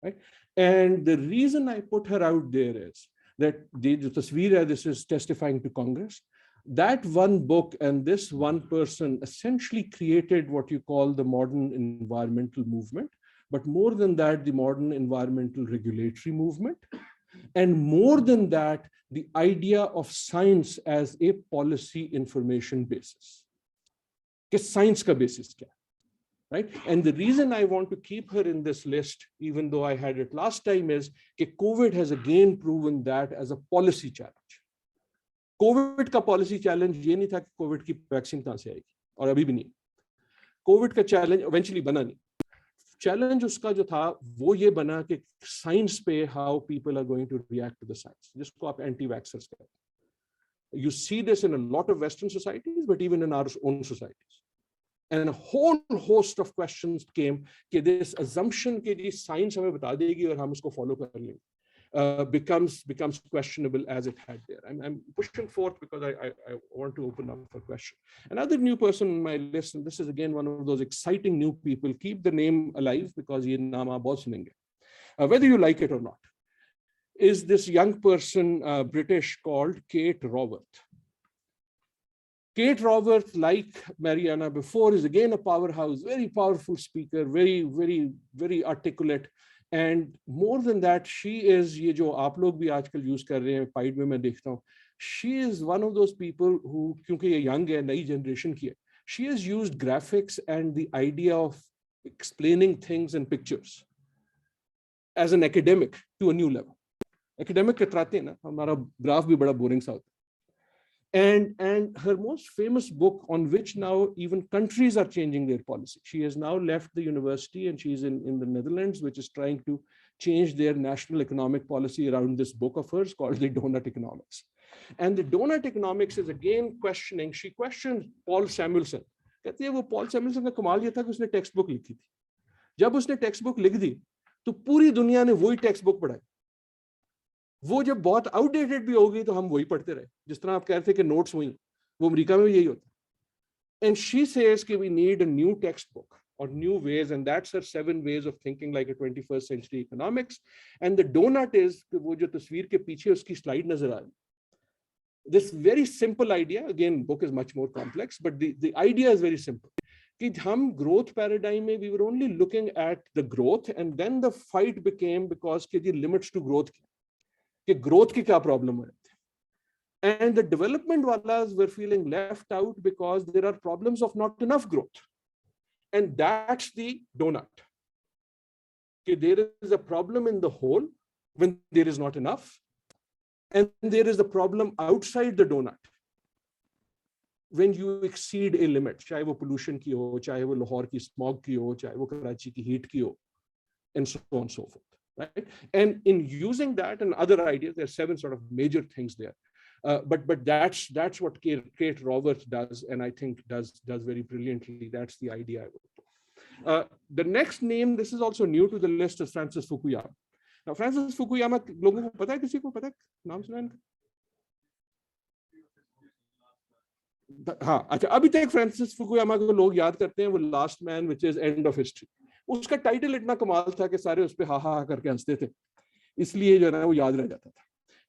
right? And the reason I put her out there is that the tasveer hai, this is testifying to Congress. That one book and this one person essentially created what you call the modern environmental movement, but more than that, the modern environmental regulatory movement. And more than that, the idea of science as a policy information basis. Ke science ka basis kya, right? And the reason I want to keep her in this list, even though I had it last time, is that COVID has again proven that as a policy challenge. COVID का policy challenge ये नहीं था कि COVID की vaccine कहाँ से आएगी, और अभी भी नहीं. COVID का challenge eventually बना नहीं. Challenge उसका जो था वो ये बना कि science पे how people are going to react to the science, जिसको आप anti-vaxxers कहते हैं. You see this in a lot of Western societies, but even in our own societies. And a whole host of questions came कि this assumption कि जी science हमें बता देगी और हम उसको follow कर लेंगे. becomes questionable as it had there. I'm pushing forth because I want to open up for question. Another new person on my list, and this is again one of those exciting new people, keep the name alive because ye naam aap bahut sunenge, whether you like it or not, is this young person, British, called Kate Raworth. Kate Raworth, like Mariana before, is again a powerhouse, very powerful speaker, very articulate. And more than that, she is, ये जो आप लोग भी आजकल use कर रहे हैं, PIDE में मैं देखता हूँ, she is one of those people who, क्योंकि ये young है, नई generation की है, she has used graphics and the idea of explaining things in pictures as an academic to a new level. Academic कतराते हैं ना, हमारा graph भी बड़ा boring सा होता है. And her most famous book, on which now even countries are changing their policy. She has now left the university and she's in the Netherlands, which is trying to change their national economic policy around this book of hers called the Donut Economics. And the Donut Economics is again questioning, she questions Paul Samuelson. कहती है वो Paul Samuelson का कमाल ये था कि उसने text book लिखी थी. जब उसने टेक्स्ट बुक लिख दी तो पूरी दुनिया ने वही टेक्स्ट बुक पढ़ाई. वो जब बहुत आउटडेटेड भी हो गई तो हम वही पढ़ते रहे. जिस तरह आप कह रहे थे कि नोट्स वही, वो अमेरिका में भी यही होता. And she says कि we need a new textbook or new ways, and that's her 7 ways of thinking like a 21st century economics. And the donut is वो जो तस्वीर के पीछे उसकी स्लाइड नजर आ रही. This very simple idea, again book is much more complex, but the idea is very simple. कि हम growth paradigm में we were only looking at the growth, and then the fight became because के जी limits to growth कि growth की क्या problem है. And the development wallahs were feeling left out because there are problems of not enough growth. And that's the donut. कि there is a problem in the whole when there is not enough. And there is a problem outside the donut when you exceed a limit. चाहे वो pollution की हो, चाहे वो लाहौर की smog की हो, चाहे वो कराची की heat की हो, and so on and so forth. Right? And in using that and other ideas, there are 7 sort of major things there. But that's what Kate Raworth does, and I think does very brilliantly. That's the idea I would put. The next name, this is also new to the list, is Francis Fukuyama. Now, Francis Fukuyama, लोगों को पता है, किसी को पता है, नाम सुना है? हाँ, अच्छा, अभी तक फ्रांसिस फुकुयामा को लोग याद करते हैं वो last man which is end of history. उसका टाइटल इतना कमाल था कि सारे उस पे हा हा करके हंसते थे, इसलिए जो है ना वो याद रह जाता था.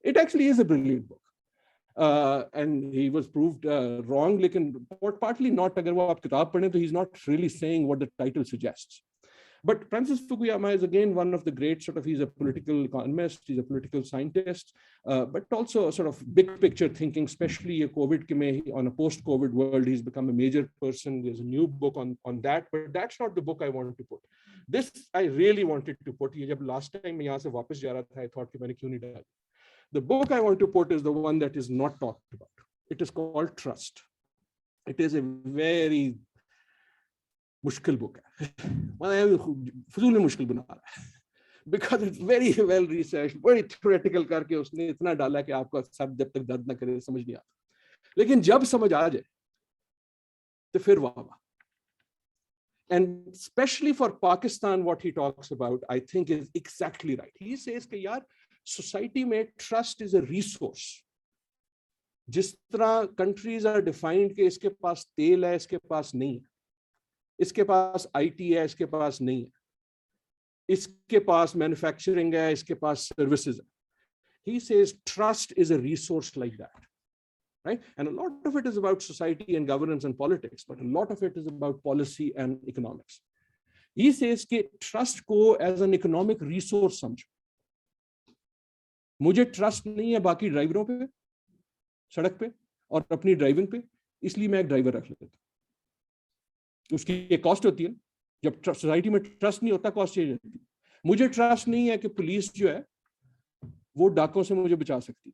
It actually is a brilliant book and he was proved wrong, लेकिन पार्टली नॉट. अगर वो आप किताब पढ़ें तो he is not really saying what the title suggests. But Francis Fukuyama is again one of the great sort of, he's a political economist, he's a political scientist, but also a sort of big picture thinking, especially a COVID on a post-COVID world. He's become a major person. There's a new book on that, but that's not the book I wanted to put. This I really wanted to put. जब last time मैं यहाँ से वापस जा रहा था, I thought कि मैंने क्यों नहीं डाला. The book I want to put is the one that is not talked about. It is called Trust. It is a very मुश्किल बुक है. फजूल में मुश्किल बना रहा है because it's very well researched, very theoretical करके उसने इतना डाला कि आपको सब जब तक दर्द ना करे समझ नहीं आता, लेकिन जब समझ आ जाए तो फिर वाह वाह. And especially for Pakistan, what he talks about, I think is exactly right. He says कि यार society में trust is a resource. जिस तरह countries are defined कि इसके पास तेल है, इसके पास नहीं है, इसके पास आईटी है, इसके पास नहीं है, इसके पास मैन्युफैक्चरिंग है, इसके पास सर्विसेज है. He says trust is a resource like that, right? And a lot of it is about society and governance and politics, but a lot of it is about policy and economics. He says कि trust को as an economic resource समझो. मुझे trust नहीं है बाकी ड्राइवरों पे, सड़क पे और अपनी ड्राइविंग पे, इसलिए मैं एक ड्राइवर रख लेता हूं. उसकी एक कॉस्ट होती है. जब सोसाइटी में ट्रस्ट नहीं होता, कॉस्ट चेंज होती है. मुझे ट्रस्ट नहीं है कि पुलिस जो है वो डाकों से मुझे बचा सकती.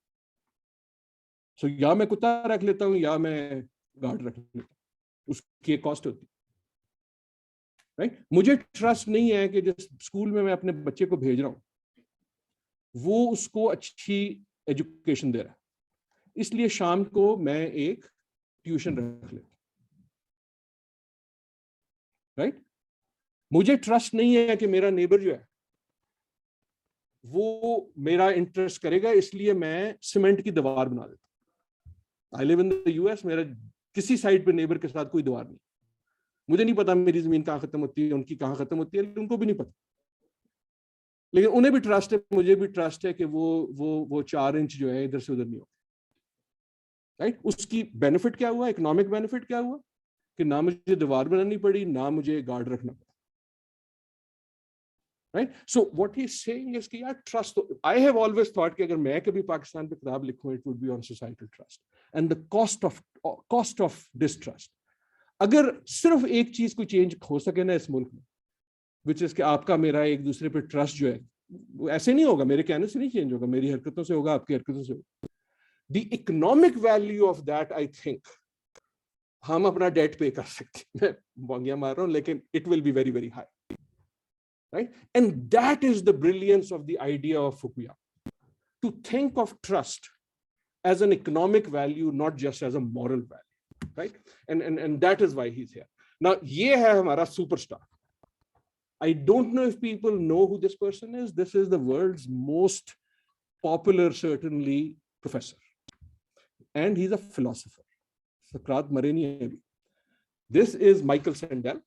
सो या मैं कुत्ता रख लेता हूं या मैं गार्ड रख लेता हूं, उसकी एक कॉस्ट होती है, राइट? मुझे ट्रस्ट नहीं है कि जिस स्कूल में मैं अपने बच्चे को भेज रहा हूं वो उसको अच्छी एजुकेशन दे रहा है, इसलिए शाम को मैं एक ट्यूशन रख लेता हूं, राइट? मुझे ट्रस्ट नहीं है कि मेरा नेबर जो है वो मेरा इंटरेस्ट करेगा, इसलिए मैं सीमेंट की दीवार बना देता। I live in the US, मेरा किसी साइड पे नेबर के साथ कोई दीवार नहीं। मुझे नहीं पता मेरी जमीन कहाँ खत्म होती है, उनकी कहाँ खत्म होती है, उनको भी नहीं पता। लेकिन उन्हें भी ट्रस्ट है, मुझे भी ट्रस्ट है कि वो 4 इंच जो है इधर से उधर नहीं होगा। राइट? उसकी बेनिफिट क्या हुआ, इकोनॉमिक बेनिफिट क्या हुआ कि ना मुझे दीवार बनानी पड़ी, ना मुझे गार्ड रखना पड़ा। Right? So what he's saying is कि यार trust, I have always thought कि अगर मैं कभी पाकिस्तान पे किताब लिखूं, it would be on societal trust and the cost of distrust. अगर सिर्फ एक चीज कोई चेंज हो सके ना इस मुल्क में, which is कि आपका मेरा एक दूसरे पे ट्रस्ट जो है, ऐसे नहीं होगा, मेरे कहने से नहीं चेंज होगा, मेरी हरकतों से होगा, आपकी हरकतों से होगा। The economic value of that, I think, हम अपना डेट पे कर सकते हैं। मैं बोंगिया मार रहा हूं, लेकिन it will be very, very high. Right? And that is the brilliance of the idea of Fukuyama, to think of trust as an economic value, not just as a moral value, right? And that is why he's here. Now, ye hai hamara superstar. I don't know if people know who this person is. This is the world's most popular, certainly, professor. And he's a philosopher. Sakrat Mareni. This is Michael Sandel.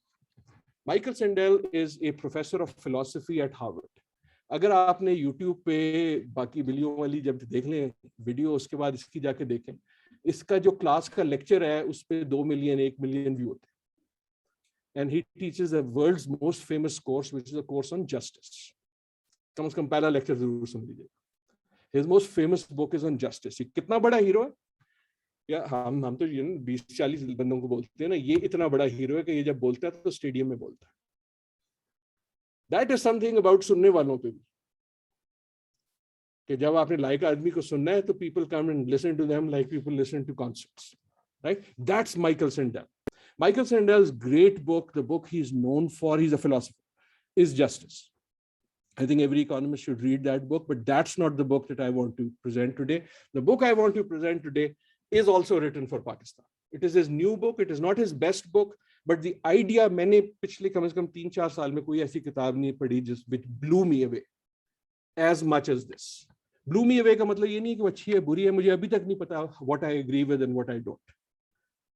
Michael Sandel is a professor of philosophy at Harvard. अगर आपने YouTube पे बाकी बिलियों वाली जब देख लें video, उसके बाद इसकी जाके देखें, इसका जो क्लास का लेक्चर है उस पे 2 मिलियन 1 मिलियन व्यू होते हैं। And he teaches the world's most famous course, which is a course on justice. कम से कम पहला लेक्चर जरूर सुन लीजिए। His most famous book is on justice. ये कितना बड़ा हीरो है, या हम तो 20-40 बंदों को बोलते हैं ना, ये इतना बड़ा हीरो है कि ये जब बोलता है तो स्टेडियम में बोलता है। That is something about सुनने वालों पे भी, कि जब आपने लाइक आदमी को सुनना है तो people come and listen to them like people listen to concerts, right? That's Michael Sandel. Michael Sandel's great book, the book he's known for, he's a philosopher, is Justice. I think every economist should read that book, but that's not the book that I want to present today. The book I want to present today is also written for Pakistan. It is his new book. It is not his best book, but the idea, मैंने पिछले कम से कम 3-4 साल में कोई ऐसी किताब नहीं पढ़ी just which blew me away as much as this. Blew me away का मतलब ये नहीं कि वो अच्छी है बुरी है, मुझे अभी तक नहीं पता what I agree with and what I don't.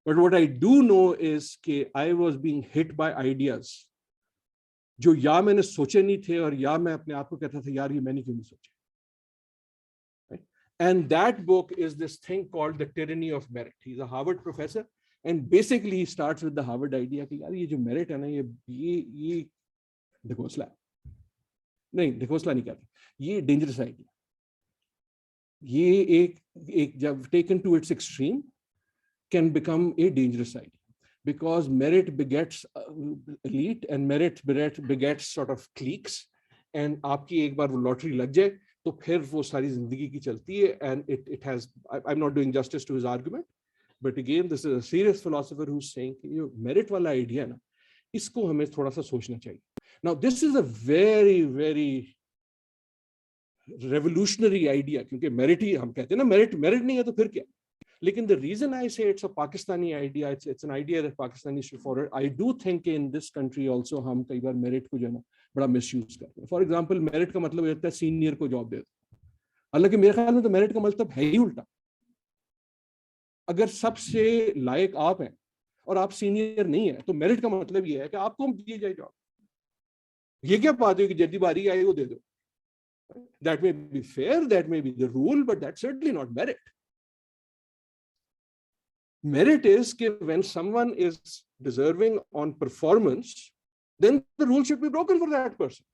But what I do know is कि I was being hit by ideas जो या मैंने सोचे नहीं थे और या मैं अपने आप को कहता था यार ये मैंने क्यों नहीं सोचे. And that book is this thing called The Tyranny of Merit. He's a Harvard professor, and basically he starts with the Harvard idea कि यार ये जो merit है ना, ये ढकोसला नहीं, ढकोसला नहीं कहते, ये dangerous idea. ये एक जब taken to its extreme can become a dangerous idea, because merit begets elite and merit begets sort of cliques, and आपकी एक बार वो लॉटरी लग जाए तो फिर वो सारी जिंदगी की चलती है. And it has, I'm not doing justice to his argument, but again this is a serious philosopher who's saying कि ये merit वाला idea ना, इसको हमें थोड़ा सा सोचना चाहिए. Now this is a very very revolutionary idea, क्योंकि merit ही हम कहते हैं ना, merit नहीं है तो फिर क्या. लेकिन the reason I say it's a Pakistani idea, it's an idea that Pakistanis should forward. I do think in this country also हम कई बार merit को जो है ना बड़ा misuse करते हैं. For example, merit का मतलब होता है senior को job दे दो. हालांकि मेरे ख्याल में तो merit का मतलब है ही उल्टा. अगर सबसे लायक आप हैं और आप senior नहीं है तो merit का मतलब ये है कि आपको दिए जाए job. ये क्या बात है कि जल्दी बारी आई वो दे दो. That may be fair, that may be the rule, but that's certainly not merit. Merit is that when someone is deserving on performance, then the rule should be broken for that person.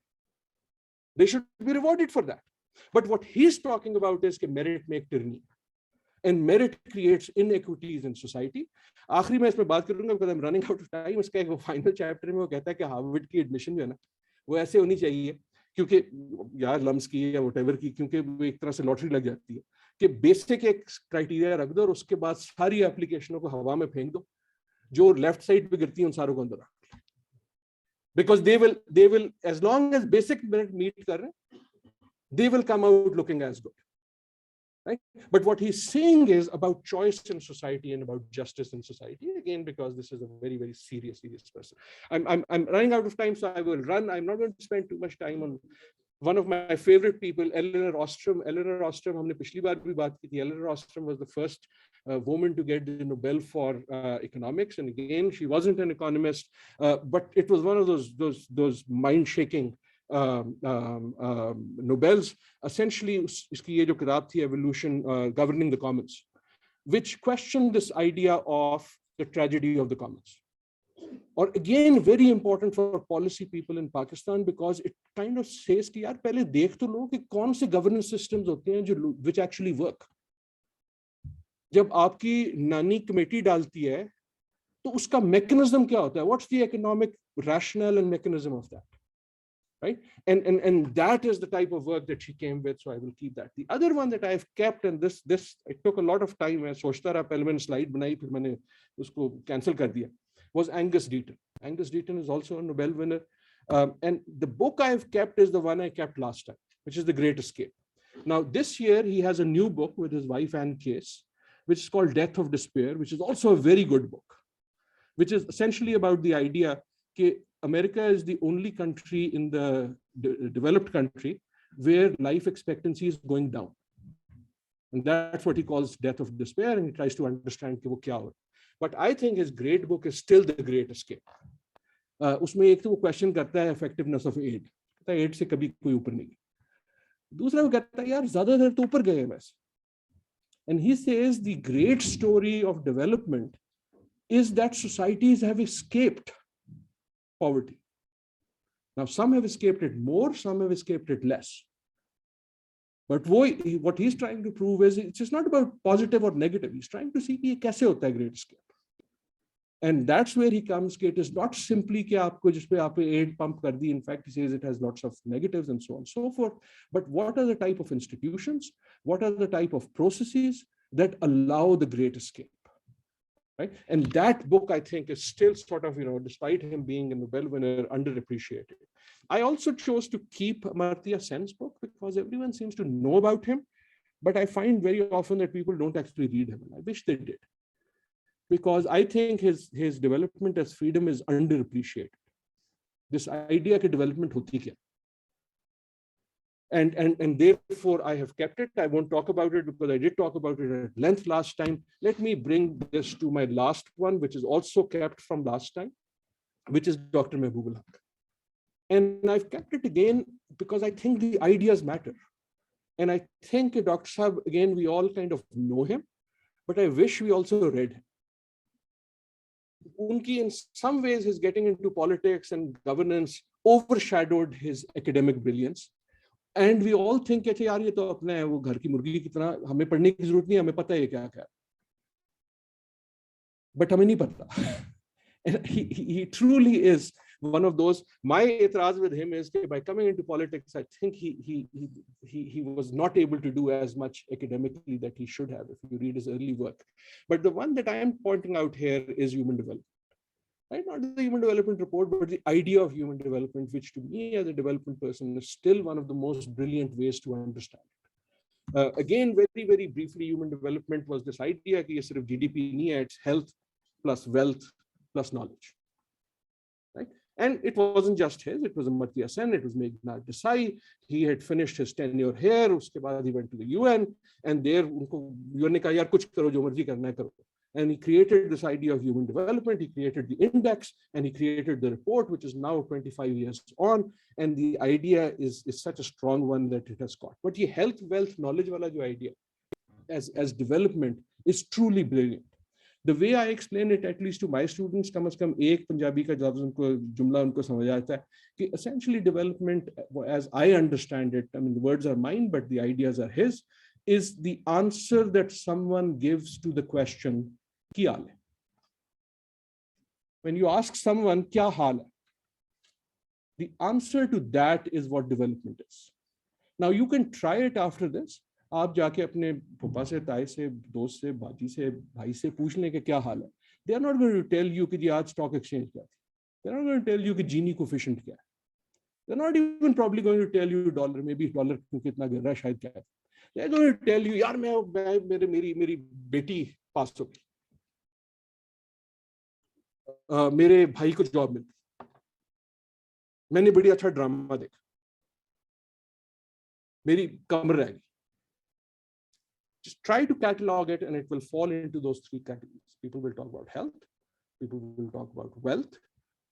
They should be rewarded for that. But what he's talking about is that merit make tyranny, and merit creates inequities in society. आखिरी में इसमें बात करूंगा because I'm running out of time. इसका एक final chapter में वो कहता है कि हार्वर्ड की एडमिशन जो है ना वो ऐसे होनी चाहिए, क्योंकि यार लम्स की या व्हाटएवर की, क्योंकि वो एक तरह से लॉटरी लग जाती है कि बेसिक एक क्राइटेरिया रख दो और उसके बाद सारी एप्लीकेशनों को हवा में फेंक दो, जो लेफ्ट साइड पे गिरती हैं उन सारों को अंदर रख लो, because they will as long as basic merit meet कर रहे हैं, they will come out looking as good, right? But what he's saying is about choice in society and about justice in society, again because this is a very very serious person. I'm running out of time, so I will run. I'm not going to spend too much time on one of my favorite people, Elinor Ostrom. Elinor Ostrom, हमने पिछली बार भी बात की थी. Elinor Ostrom was the first woman to get the Nobel for economics, and again, she wasn't an economist, but it was one of those mind-shaking Nobels. Essentially, इसकी ये जो किताब थी, Evolution, Governing the Commons, which questioned this idea of the tragedy of the commons. Or again, very important for policy people in Pakistan, because it kind of says कि यार पहले देख तो लो कि कौन से governance systems होते हैं जो which actually work. जब आपकी नानी कमेटी डालती है तो उसका mechanism क्या होता है? What's the economic rationale and mechanism of that? Right? And that is the type of work that she came with, so I will keep that. The other one that I've kept, and this it took a lot of time, मैं सोचता रहा पहले मैंने slide बनाई फिर मैंने उसको cancel कर दिया, was Angus Deaton. Angus Deaton is also a Nobel winner. And the book I've kept is the one I kept last time, which is The Great Escape. Now, this year, he has a new book with his wife, Anne Case, which is called Death of Despair, which is also a very good book, which is essentially about the idea that America is the only country in the developed country where life expectancy is going down. And that's what he calls Death of Despair, and he tries to understand कि वो क्या हो. But I think his great book is still The Great Escape. उसमें एक तो वो question करता है effectiveness of aid. कहता है aid से कभी कोई ऊपर नहीं गया. दूसरा वो कहता है यार ज़्यादातर तो ऊपर गए हैं वैसे. And he says the great story of development is that societies have escaped poverty. Now, some have escaped it more, some have escaped it less. But what he's trying to prove is it's just not about positive or negative. He's trying to see कि ये कैसे होता है great escape. And that's where he comes. It is not simply कि आपको जिस पे आप aid pump कर दी. In fact, he says it has lots of negatives and so on and so forth. But what are the type of institutions? What are the type of processes that allow the great escape? Right? And that book, I think, is still sort of, despite him being a Nobel winner, underappreciated. I also chose to keep Amartya Sen's book because everyone seems to know about him, but I find very often that people don't actually read him. And I wish they did, because I think his development as freedom is underappreciated. This idea that development hoti kya. And therefore I have kept it. I won't talk about it because I did talk about it at length last time. Let me bring this to my last one, which is also kept from last time, which is Dr. Mehboob Haq. And I've kept it again because I think the ideas matter. And I think Dr. Saab, again, we all kind of know him, but I wish we also read him. Unki, in some ways, his getting into politics and governance overshadowed his academic brilliance. And we all think कि यार ये तो अपने है वो घर की मुर्गी की तरह हमें पढ़ने की जरूरत नहीं, हमें पता है क्या क्या. But हमें नहीं पता. And he truly is one of those. My एतराज with him is that by coming into politics, I think he was not able to do as much academically that he should have if you read his early work. But the one that I am pointing out here is human development. Right? Not the human development report, but the idea of human development, which to me as a development person is still one of the most brilliant ways to understand it. Again, very, very briefly, human development was this idea that sort of GDP nahi hai, it's health plus wealth plus knowledge. Right? And it wasn't just his, it was Amartya Sen, it was Meghnad Desai. He had finished his tenure here, uske baad he went to the UN, and there UN ne kaha, yaar kuch karo, jo marzi karna hai karo. And he created this idea of human development. He created the index and he created the report, which is now 25 years on. And the idea is such a strong one that it has caught. But the health, wealth, knowledge wala jo idea as development is truly brilliant. The way I explain it, at least to my students, kam se kam ek Punjabi ka jumla unko samajh aata hai ki essentially development, as I understand it, I mean the words are mine, but the ideas are his, is the answer that someone gives to the question, kya haal hai? When you ask someone, kya haal hai? The answer to that is what development is. Now you can try it after this. आप जाके अपने पापा से, ताई से, दोस्त से, बाजी से, भाई से पूछ लें कि क्या हाल है. They are not going to tell you कि जी आज stock exchange क्या थी. They are not going to tell you कि Gini coefficient क्या है. They are not even probably going to tell you dollar, maybe dollar क्योंकि इतना गिर रहा है शायद क्या है. They are going to tell you यार मेरी बेटी पास हो गई. मेरे भाई को जॉब मिली. मैंने बड़ी अच्छा ड्रामा देखा. मेरी कमर रहेगी. Just try to catalog it and it will fall into those three categories. People will talk about health, people will talk about wealth,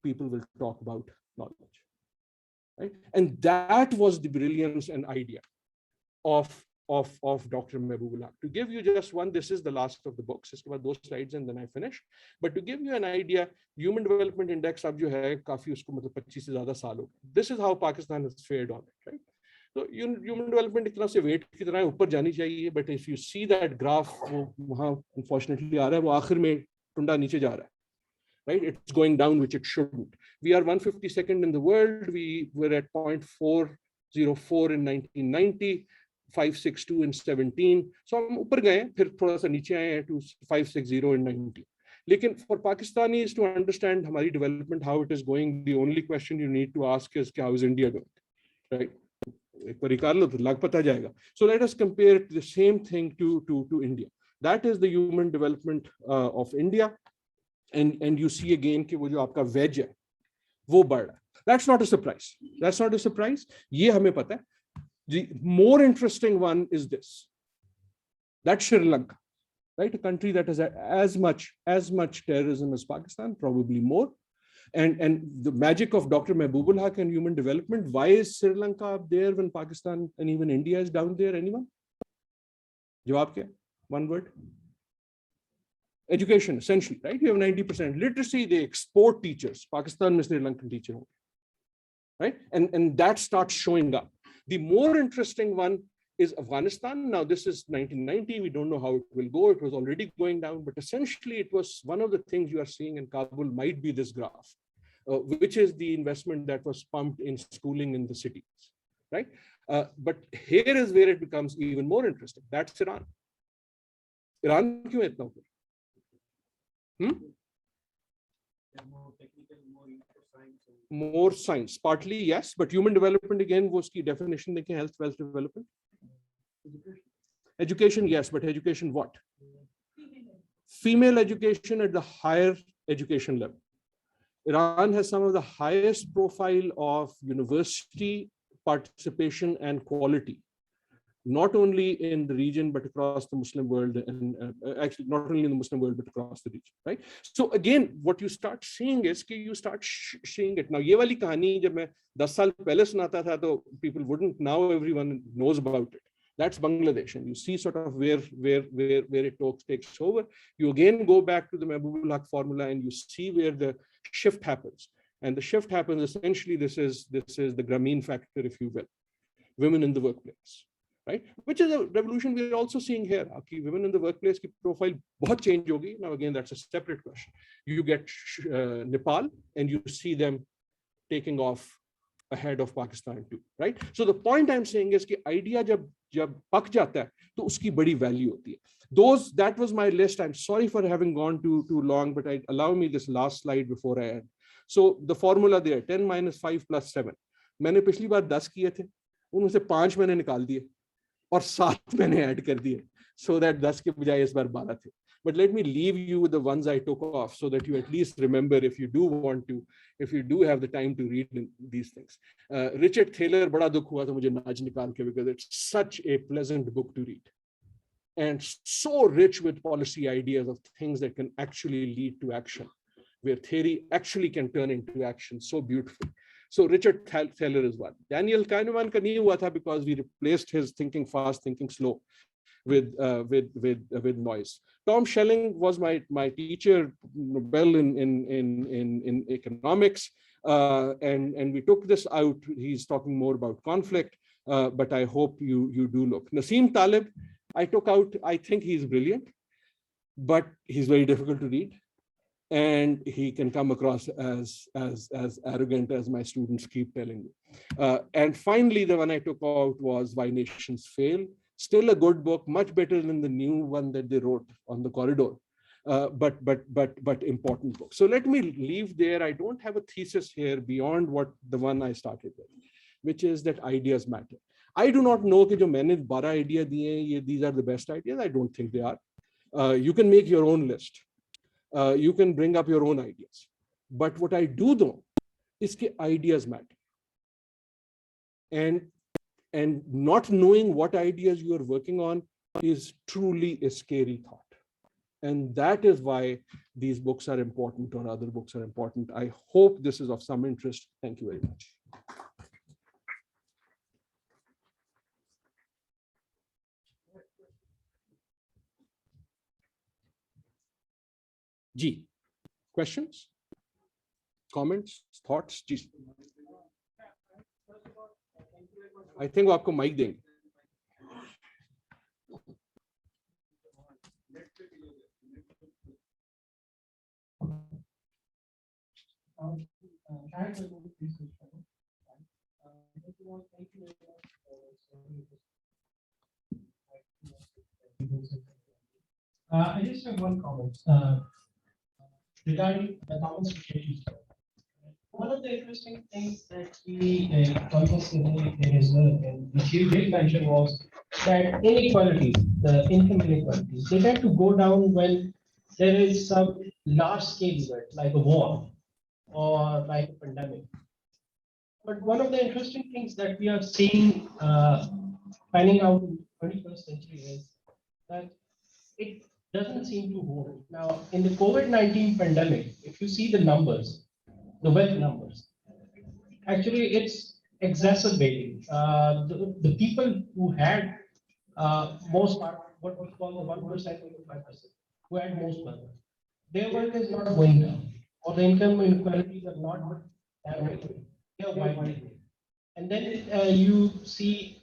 people will talk about knowledge, right? And that was the brilliance and idea of Dr. Mehboob. To give you just one, this is the last of the books. Iske baad 2 slides and then I finish. But to give you an idea, Human Development Index ab jo hai, kafi usko matlab 25 se zyada saal ho. This is how Pakistan has fared on it, right? So human development एक तरह से weight की तरह ऊपर जानी चाहिए, but if you see that graph, वो वहाँ unfortunately आ रहा है, वो आखिर में टुंडा नीचे जा रहा है, right? It's going down, which it shouldn't. We are 152nd in the world. We were at 0.404 in 1990, 562 in 17. So हम ऊपर गए, फिर थोड़ा सा नीचे आए हैं to 560 in 19. लेकिन for Pakistanis to understand हमारी development, how it is going, the only question you need to ask is how is India doing, right? So let us compare the same thing to India. That is the human development of India, and you see again कि वो जो आपका wedge है वो बढ़ रहा है. That's not a surprise. That's not a surprise. ये हमें पता है. The more interesting one is this. That's Sri Lanka, right? A country that has as much terrorism as Pakistan, probably more. And the magic of Dr. Mehboob Haque and human development, why is Sri Lanka up there when Pakistan and even India is down there? Anyone? Jawab kya? One word. Education, essentially, right? You have 90% literacy, they export teachers. Pakistan is Sri Lankan teacher, right? And that starts showing up. The more interesting one is Afghanistan. Now, this is 1990. We don't know how it will go. It was already going down, but essentially it was one of the things you are seeing in Kabul might be this graph. Which is the investment that was pumped in schooling in the cities, right? But here is where it becomes even more interesting. That's Iran. Iran kyun itna ऊपर? More science, partly yes, but human development again was key definition. देखें health, wealth, development. Education, yes, but education what? Female education at the higher education level. Iran has some of the highest profile of university participation and quality, not only in the region, but across the Muslim world, and actually not only in the Muslim world, but across the region, right? So again, what you start seeing is that you start seeing it. Now, ये वाली कहानी जब मैं 10 साल पहले सुनाता था, तो people wouldn't, now everyone knows about it. That's Bangladesh, and you see sort of where it takes over. You again go back to the Mehboob Haque formula, and you see where the shift happens. And the shift happens essentially. This is the Grameen factor, if you will, women in the workplace, right? Which is a revolution we're also seeing here. Women in the workplace ki profile bahut change hogi. Now again, that's a separate question. You get Nepal, and you see them taking off ahead of Pakistan too, right? So the point I'm saying is कि idea जब पक जाता है तो उसकी बड़ी value होती है. That was my list. I'm sorry for having gone too long, but allow me this last slide before I end. So the formula there, 10 minus 5 plus 7. मैंने पिछली बार 10 किए थे, उनमें से 5 मैंने निकाल दिए और 7 मैंने ऐड कर दिए, so that 10 के बजाय इस बार 12 थे. But let me leave you with the ones I took off, so that you at least remember, if you do want to, if you do have the time to read these things. Richard Thaler, bada dukh hua tha mujhe naaj nikal ke, because it's such a pleasant book to read, and so rich with policy ideas of things that can actually lead to action, where theory actually can turn into action so beautifully. So Richard Thaler is one. Daniel Kahneman ka nahi hua tha because we replaced his thinking fast, thinking slow with noise. Tom Schelling was my teacher, Nobel in economics, and we took this out. He's talking more about conflict, but I hope you do look. Nassim Taleb, I took out. I think he's brilliant, but he's very difficult to read, and he can come across as arrogant, as my students keep telling me. And finally, the one I took out was Why Nations Fail. Still a good book, much better than the new one that they wrote on the corridor, but important book. So let me leave there. I don't have a thesis here beyond what the one I started with, which is that ideas matter. I do not know that jo maine 12 ideas diye, these are the best ideas. I don't think they are. You can make your own list. You can bring up your own ideas. But what I do know is that ideas matter. And and not knowing what ideas you are working on is truly a scary thought. And that is why these books are important or other books are important. I hope this is of some interest. Thank you very much. G, questions, comments, thoughts? G. I think वो आपको mic देंगे. I just have one comment regarding the comments Piketty. One of the interesting things that he conversed in his work and which he did mention was that inequalities, the income inequalities, they tend to go down when there is some large-scale event like a war or like a pandemic. But one of the interesting things that we are seeing panning out in the 21st century is that it doesn't seem to hold. Now, in the COVID-19 pandemic, if you see the numbers, the wealth numbers, actually it's exacerbating. The people who had most part, what we call the 1% or the 5%, who had most wealth, their wealth is not going down, or the income inequalities are not damaging. They are widening. And then you see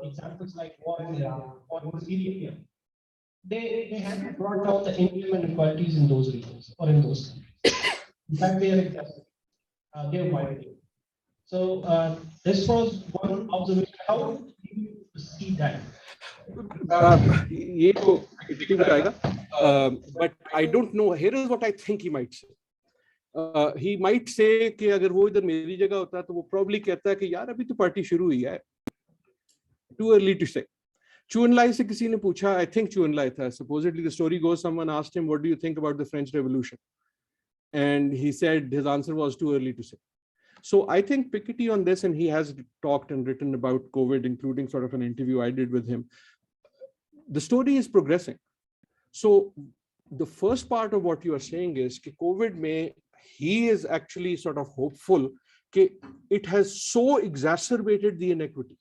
examples like war in Iraq or in Syria. They haven't brought down the income inequalities in those regions or in those countries. In fact, they are exacerbating. They are widening. So this was one observation. How do you see that? ये तो Piketty बताएगा. But I don't know. Here is what I think he might say. He might say कि अगर वो इधर मेरी जगह होता तो वो probably कहता है कि यार अभी तो पार्टी शुरू हुई है. Too early to say. Chu Enlai से किसी ने पूछा, I think Chu Enlai था. Supposedly the story goes, someone asked him, what do you think about the French Revolution? And he said his answer was too early to say. So I think Piketty on this, and he has talked and written about COVID, including sort of an interview I did with him. The story is progressing. So the first part of what you are saying is that COVID he is actually sort of hopeful that it has so exacerbated the inequity,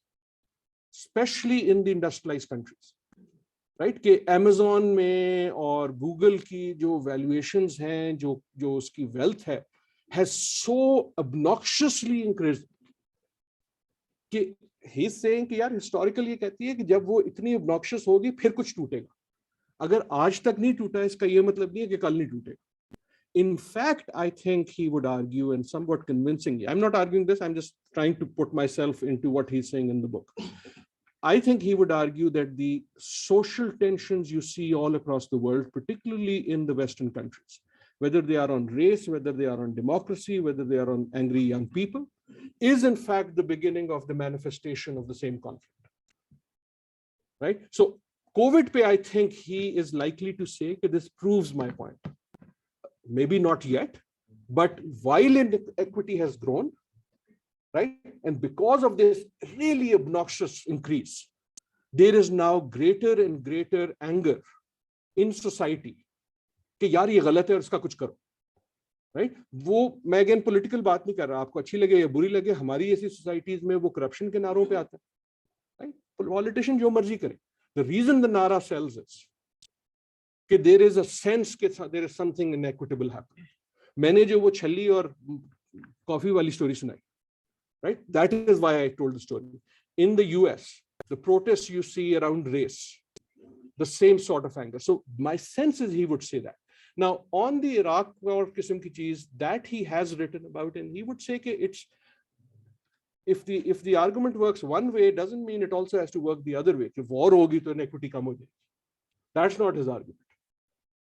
especially in the industrialized countries, right? That Amazon mein or Google ki jo valuations hain, jo uski wealth hai, has so obnoxiously increased. That he's saying कि यार historically ये कहती है कि जब वो इतनी obnoxious होगी फिर कुछ टूटेगा. अगर आज तक नहीं टूटा इसका ये मतलब नहीं है कि कल नहीं टूटेगा. In fact, I think he would argue, and somewhat convincingly, I'm not arguing this, I'm just trying to put myself into what he's saying in the book. I think he would argue that the social tensions you see all across the world, particularly in the Western countries, whether they are on race, whether they are on democracy, whether they are on angry young people, is in fact the beginning of the manifestation of the same conflict, right? So COVID pe, I think he is likely to say that this proves my point. Maybe not yet, but while inequity has grown, right? And because of this really obnoxious increase, there is now greater and greater anger in society कि यार ये गलत है और इसका कुछ करो, right? वो मैं again political बात नहीं कर रहा, आपको अच्छी लगे या बुरी लगे, हमारी ऐसी societies में वो corruption के नारों पे आता है, right? Politician जो मर्जी करे. The reason the nara sells is कि there is a sense कि there is something inequitable happening. मैंने जो वो छल्ली और कॉफी वाली story सुनाई, right? That is why I told the story. In the US, the protests you see around race, the same sort of anger. So my sense is he would say that. Now on the Iraq war किस्म की चीज that he has written about, and he would say कि it's if the argument works one way, it doesn't mean it also has to work the other way. If war होगी तो inequity कम हो जाएगी. That's not his argument,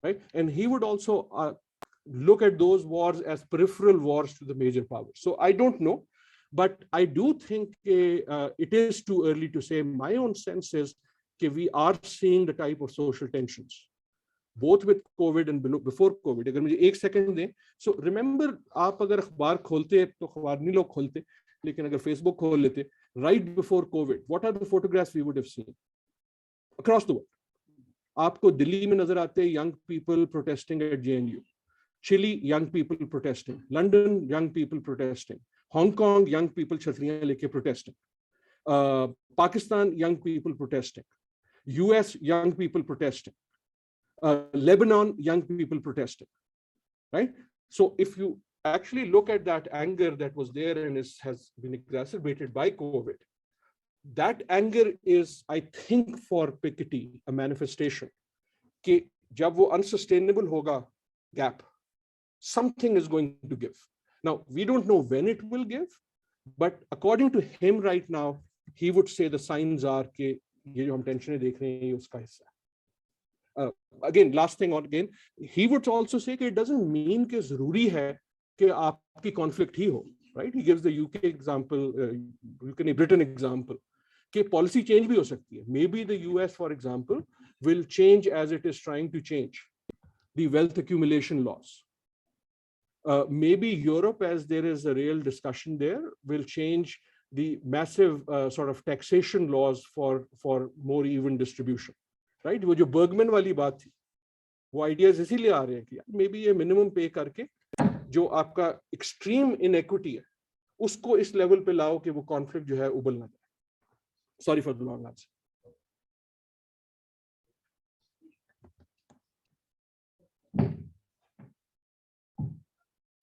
right? And he would also look at those wars as peripheral wars to the major powers. So I don't know, but I do think it is too early to say. My own sense is that we are seeing the type of social tensions, both with COVID and before COVID. अगर मुझे एक second दें, so remember आप अगर अखबार खोलते तो अखबार नहीं लोग खोलते, लेकिन अगर Facebook खोल लेते right before COVID, what are the photographs we would have seen across the world? आपको दिल्ली में नजर आते हैं young people protesting at JNU, Chile young people protesting, London young people protesting, Hong Kong young people छतरियां लेके protesting, Pakistan young people protesting, US young people protesting, Lebanon young people protesting, right? So if you actually look at that anger that was there and has been exacerbated by COVID, that anger is, I think, for Piketty, a manifestation कि जब वो unsustainable होगा gap, something is going to give. Now, we don't know when it will give, but according to him right now, he would say the signs are कि ये जो हम tension देख रहे हैं ये उसका हिस्सा है. Again, last thing on again, he would also say कि it doesn't mean कि जरूरी है कि आपकी conflict ही हो, right? He gives the UK example, Britain example. कि policy change भी हो सकती है. Maybe the US, for example, will change as it is trying to change the wealth accumulation laws. Maybe Europe, as there is a real discussion there, will change the massive sort of taxation laws for more even distribution, right? वो जो Bergman वाली बात थी, वो ideas इसीलिए आ रहे हैं कि maybe ये minimum pay करके जो आपका extreme inequity है, उसको इस level पे लाओ कि वो conflict जो है उबल ना जाए. Sorry for the long answer.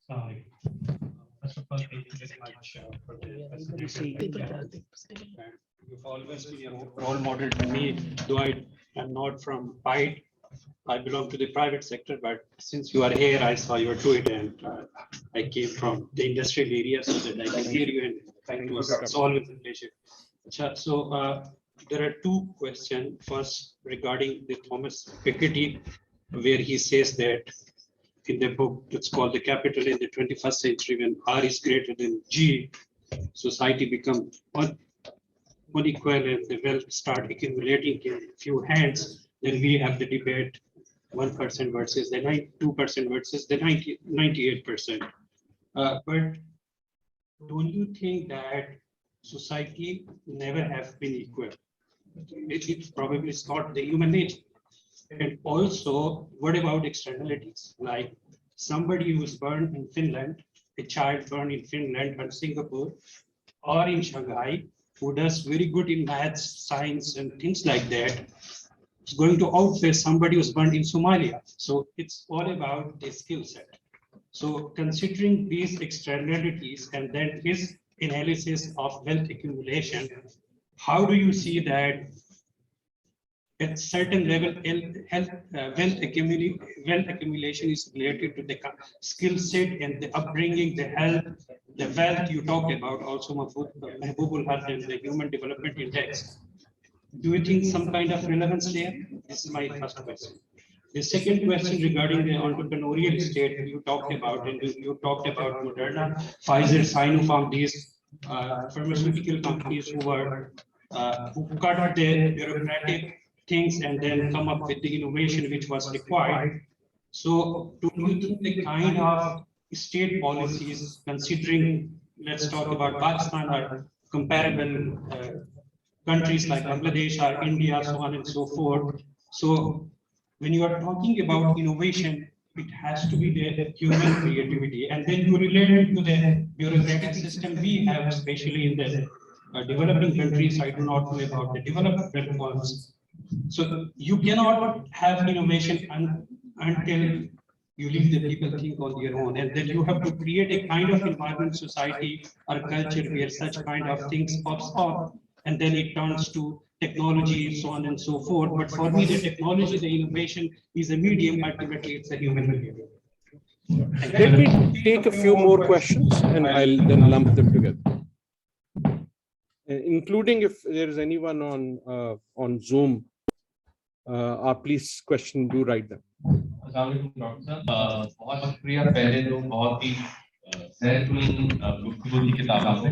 Sorry. First of all, thank you very much for the presentation. You've always been a role model to me, though I am not from PIDE. I belong to the private sector, but since you are here, I saw your tweet and I came from the industrial area so that I can hear you and try to solve it in relation. So there are two questions. First, regarding the Thomas Piketty, where he says that in the book, it's called The Capital in the 21st Century, when R is greater than G, society becomes unequal and the wealth start accumulating in few hands. Then we have the debate 1% versus the 2% versus the 98%. But don't you think that society never have been equal? It probably is not the human nature. And also, what about externalities? Like somebody who was born in Finland, a child born in Finland or Singapore or in Shanghai, who does very good in maths, science, and things like that, is going to outface somebody who's born in Somalia. So it's all about the skill set. So considering these externalities and then his analysis of wealth accumulation, how do you see that at certain level, wealth accumulation is related to the skill set and the upbringing, the health, the wealth you talked about, also Mahbubul Health and the Human Development Index. Do you think some kind of relevance there? This is my first question. The second question regarding the entrepreneurial state you talked about, and you talked about Moderna, Pfizer, Sinopharm, these pharmaceutical companies who cut the bureaucratic things and then come up with the innovation which was required. So do you think the kind of state policies, considering, let's talk about Pakistan or comparable countries like Bangladesh or India, so on and so forth. So when you are talking about innovation, it has to be the human creativity. And then you relate it to the bureaucratic system we have, especially in the developing countries. I do not know about the development ones. So you cannot have innovation until you leave the people think on their own, and then you have to create a kind of environment, society or culture where such kind of things pops up, and then it turns to technology, so on and so forth. But for me, the technology, the innovation is a medium. Ultimately, it's a human behavior. Let me take a few more questions, and I'll then lump them together, including if there is anyone on Zoom. Please question, do write them. बहुत शुक्रिया, पहले तो बहुत ही गुफ्तगू की किताबों से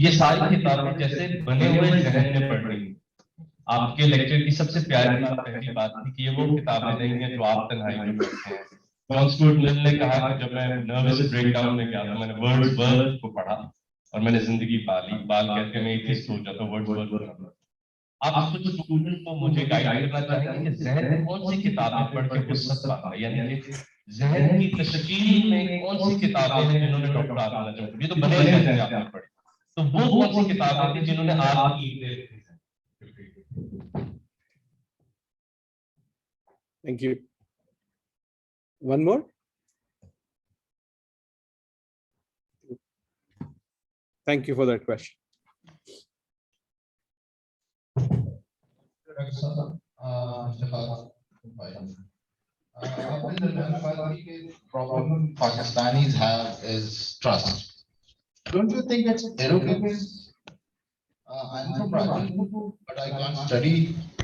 ये सारी किताबें जैसे बने हुए जहन में पढ़ रही। आपके लेक्चर की सबसे प्यारी पहली बात थी कि ये वो किताबें नहीं है जो आप तन्हाई में पढ़ते हैं। जॉन स्टुअर्ट मिल ने कहा कि जब मैं नर्वस ब्रेकडाउन में गया था, मैंने वर्ड्सवर्थ को पढ़ा और मैंने जिंदगी पाली। इकबाल कहते हैं मैं एक ही सोच जाता हूँ, वर्ड्सवर्थ बराबर। आप कुछ स्टूडेंट को मुझे गाइड करना चाहेंगे कि जहन कौन सी किताबें पढ़ के वसअत पाता है, यानी कि जहन की तशकील में कौन सी किताबें हैं जिन्होंने डॉक्टर आदिल नजम, ये तो बने जहन से आपने पढ़ी, तो वो कौन सी किताबें थी जिन्होंने आपकी ईंटें? Thank you. One more. Thank you for that question. Problem Pakistanis have is trust. Don't you think it's arrogance? I'm from Rajasthan, but I can't study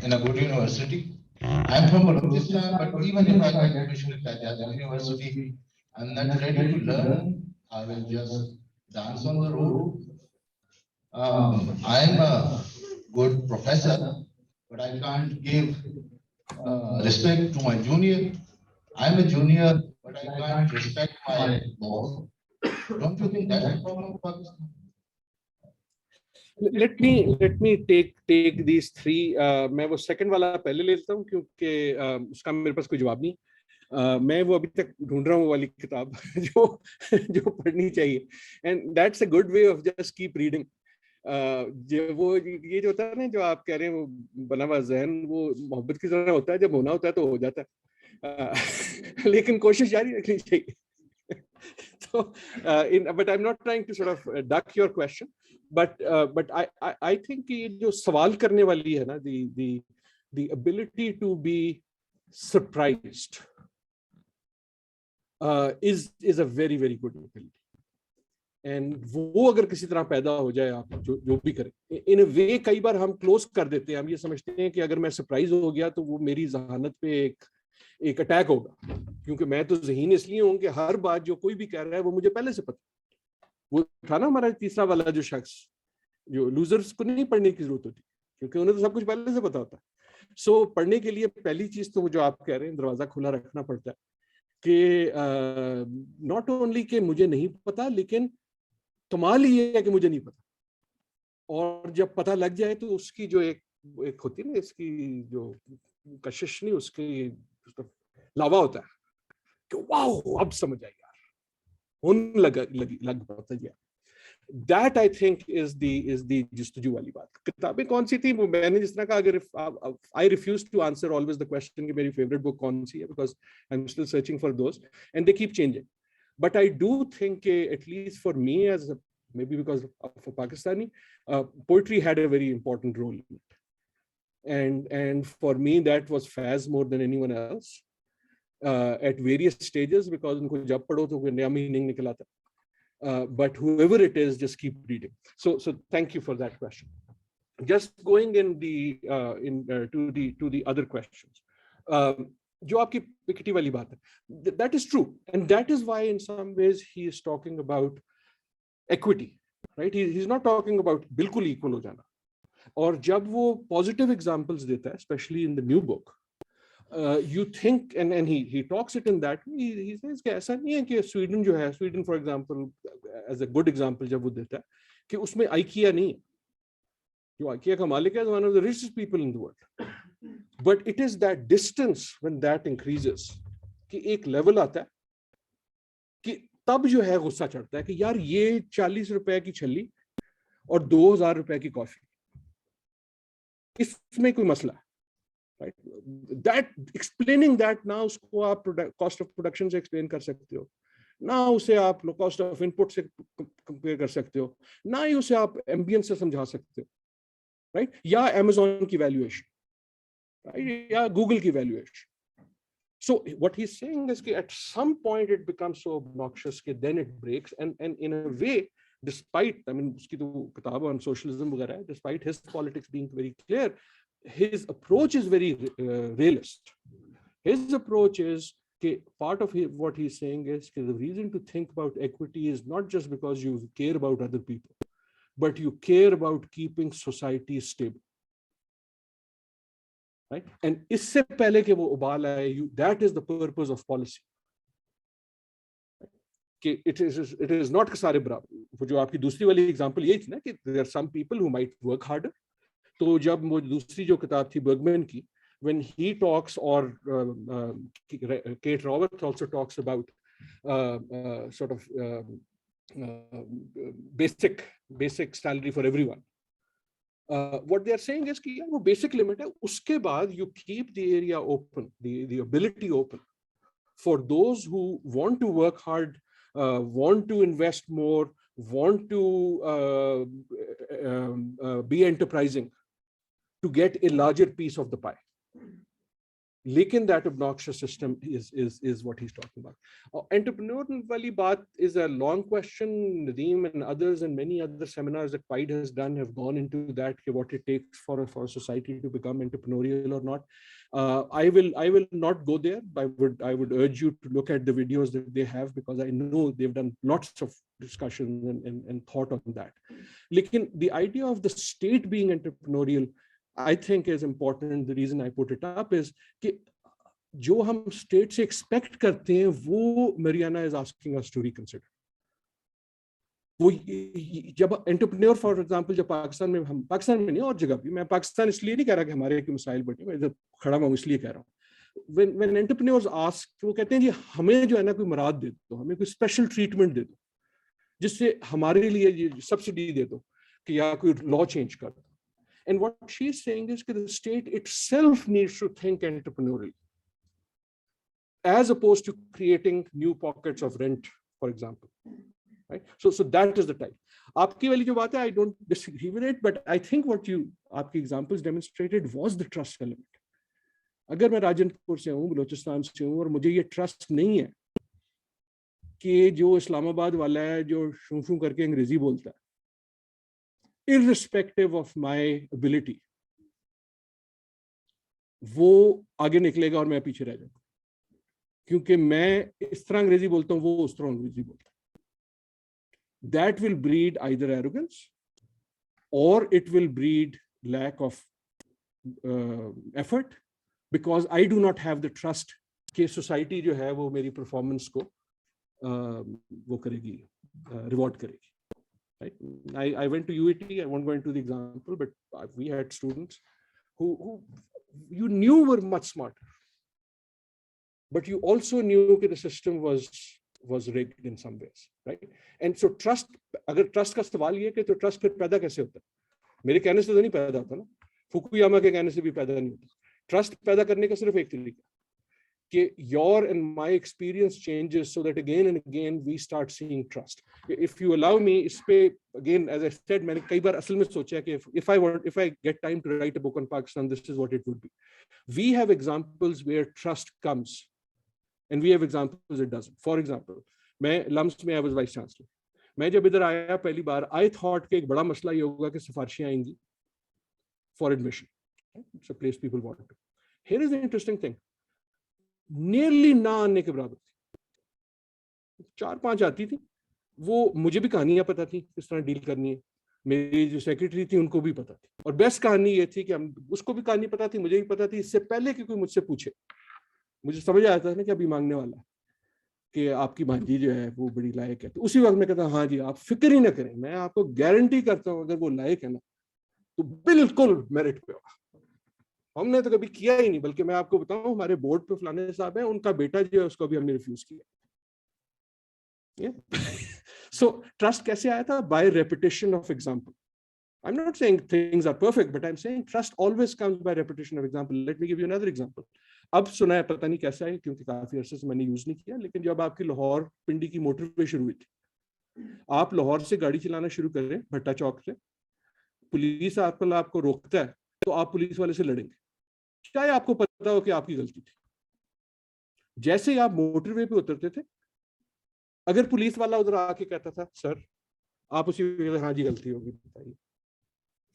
in a good university. I'm from Balochistan, but even if I get admission at that university, I'm not ready to learn. I will just dance on the road. I'm a good professor, but I can't give respect to my junior. I'm a junior, but I can't respect my boss. Don't you think that's a problem for Pakistan? Let me take these three. मैं वो second वाला पहले ले लेता हूँ क्योंकि उसका मेरे पास कोई जवाब नहीं। मैं वो अभी तक ढूंढ रहा हूँ वाली किताब जो पढ़नी चाहिए, and that's a good way of just keep reading. वो ये जो होता है ना, जो आप कह रहे हैं वो बना हुआ ज़हन, वो मोहब्बत की तरह होता है, जब होना होता है तो हो जाता है, लेकिन कोशिश जारी रखनी चाहिए। So, but I'm not trying to sort of duck your question, but I think कि जो सवाल करने वाली है ना, the ability to be surprised is a very good ability. And वो अगर किसी तरह पैदा हो जाए, आप जो भी करें, in a way कई बार हम क्लोज कर देते हैं, हम ये समझते हैं कि अगर मैं सरप्राइज हो गया तो वो मेरी जहानत पे एक अटैक होगा, क्योंकि मैं तो ज़हीन इसलिए हूं कि हर बात जो कोई भी कह रहा है वो मुझे पहले से पता। वो था ना हमारा तीसरा वाला जो शख्स, जो लूजर्स को नहीं पढ़ने की जरूरत होती क्योंकि उन्हें तो सब कुछ पहले से पता होता है। सो पढ़ने के लिए पहली चीज तो जो आप कह रहे हैं, दरवाजा खुला रखना पड़ता है कि नॉट ओनली कि मुझे नहीं पता, लेकिन कमाल ये है कि मुझे नहीं पता, और जब पता लग जाए तो उसकी जो एक होती है ना, इसकी जो कशिश नहीं, उसकी लावा होता है कि वाह अब समझ आई यार, होने लग पता गया। That I think is the जुस्तजू वाली बात। किताबें कौन सी थी वो मैंने जिस तरह कहा, अगर I refuse to answer always the question कि मेरी favorite book कौन सी है, because I'm still searching for those and they keep changing. But I do think at least for me, as maybe because of a Pakistani, poetry had a very important role in it, and for me that was Faz more than anyone else at various stages, because उनको जब पढ़ो तो कोई नया meaning निकल आता। But whoever it is, just keep reading. So thank you for that question. Just going in to the other questions. जो आपकी Piketty वाली बात है, that is true, and that is why in some ways he is talking about equity, right? He's not talking about बिल्कुल equal हो जाना। और जब वो positive examples देता है, especially in the new book, you think, and he talks it in that way, he says कि ऐसा नहीं है कि Sweden जो है, Sweden for example as a good example जब वो देता है कि उसमें IKEA नहीं है, जो IKEA का मालिक है, one of the richest people in the world, but it is that distance when that increases कि एक level आता है कि तब जो है गुस्सा चढ़ता है कि यार ये 40 रुपए की छल्ली और 2000 रुपए की कॉफी, इसमें कोई मसला है, right? That explaining that now उसको आप cost of production से explain कर सकते हो, ना उसे आप cost of input से compare कर सकते हो, ना ही उसे आप ambience से समझा सकते हो, right? या Amazon की valuation, right? या Google की valuation. So what he's saying is that at some point it becomes so obnoxious that then it breaks, and in a way, despite, I mean, उसकी तो किताब on socialism वगैरह है, despite his politics being very clear, his approach is very realist. His approach is part of what he's saying is the reason to think about equity is not just because you care about other people, but you care about keeping society stable, right? And इससे पहले कि वो उबाल आए, that is the purpose of policy, कि it is not कि सारे बराबर। वो जो आपकी दूसरी वाली एग्जांपल यही थी ना कि there are some people who might work harder। तो जब वो दूसरी जो किताब थी बर्गमैन की, when he talks, or Kate Raworth also talks about sort of basic salary for everyone. What they are saying is कि वो basic limit है, उसके बाद you keep the area open, the ability open for those who want to work hard, want to invest more, want to be enterprising, to get a larger piece of the pie. Lekin that obnoxious system is what he's talking about. Entrepreneurial wali baat is a long question. Nadeem and others and many other seminars that PIDE has done have gone into that, what it takes for a society to become entrepreneurial or not. I will not go there. I would urge you to look at the videos that they have, because I know they've done lots of discussion and thought on that. Lekin the idea of the state being entrepreneurial, I think is important. The reason I put it up is कि जो हम state से expect करते हैं वो Mariana is asking us to reconsider. वो जब entrepreneur, for example, जब पाकिस्तान में नहीं और जगह भी, मैं पाकिस्तान इसलिए नहीं कह रहा कि हमारे के मसाइल बटे, मैं इधर खड़ा हूँ इसलिए कह रहा हूँ। When entrepreneurs ask, वो कहते हैं जी हमें जो है ना कोई मराद दे दो, हमें कोई special treatment दे दो, जिससे हमारे लिए सब्सिडी दे दो कि या कोई law change कर दो। And what she's saying is that the state itself needs to think entrepreneurially, as opposed to creating new pockets of rent, for example. Right? So that is the type. Aapki wali jo baat hai, I don't disagree with it, but I think what aapki examples demonstrated was the trust element. अगर मैं राजनपुर से हूँ, बलोचिस्तान से हूँ, और मुझे ये trust नहीं है कि जो इस्लामाबाद वाला है जो शूं करके अंग्रेजी बोलता है, irrespective of my ability, वो आगे निकलेगा और मैं पीछे रह जाऊंगा, क्योंकि मैं इस तरह अंग्रेजी बोलता हूँ, वो उस तरह अंग्रेजी बोलता है। That will breed either arrogance or it will breed lack of effort, because I do not have the trust कि society जो है वो मेरी performance को वो करेगी, reward करेगी। Right? I went to UAT. I won't go into the example, but we had students who you knew were much smarter, but you also knew that the system was rigged in some ways, right? And so trust, अगर trust का सवाल ये कि तो trust फिर पैदा कैसे होता है? मेरे कहने से तो नहीं पैदा होता ना, फुकुयामा के कहने से भी पैदा नहीं होता। Trust पैदा करने का सिर्फ एक तरीका कि your and my experience changes so that again and again we start seeing trust. If you allow me, इस पे again, as I said, मैंने कई बार असल में सोचा कि if I get time to write a book on Pakistan, this is what it would be. We have examples where trust comes, and we have examples it doesn't. For example, मैं lumps में I was vice chancellor. मैं जब इधर आया पहली बार, I thought कि एक बड़ा मसला ये होगा कि सिफारिशें आएंगी for admission. It's a place people want to. Here is the interesting thing. Nearly ना आने के बराबर थी, 4-5 आती थी। वो मुझे भी कहानियां पता थी किस तरह डील करनी है, मेरी जो सेक्रेटरी थी उनको भी पता थी, और बेस्ट कहानी ये थी कि हम उसको भी कहानी पता थी, मुझे भी पता थी। इससे पहले कि कोई मुझसे पूछे, मुझे समझ आया था ना कि अभी मांगने वाला है कि आपकी भांजी जो है वो बड़ी लायक है, तो उसी वक्त मैं कहता हाँ जी आप फिक्र ही ना करें, मैं आपको गारंटी करता हूँ अगर वो लायक है ना तो बिल्कुल मेरिट पे होगा। हमने तो कभी किया ही नहीं, बल्कि मैं आपको बताऊं हमारे बोर्ड पे फलाने साहब है, उनका बेटा जो है उसको भी हमने रिफ्यूज किया। So trust कैसे आया था? By repetition of example. I'm not saying things are perfect, but I'm saying trust always comes by repetition of example. Let me give you another example. अब सुना है, पता नहीं कैसा है क्योंकि काफी अरसे से मैंने यूज नहीं किया, लेकिन जब आपकी लाहौर पिंडी की मोटरवे शुरू हुई थी, आप लाहौर से गाड़ी चलाना शुरू करें भट्टा चौक से, पुलिस आपको रोकता है तो आप पुलिस वाले से लड़ेंगे, चाहे आपको पता हो कि आपकी गलती थी। जैसे ही आप मोटरवे पे उतरते थे, अगर पुलिस वाला उधर आके कहता था सर आप उसी हाँ जी गलती होगी बताइए,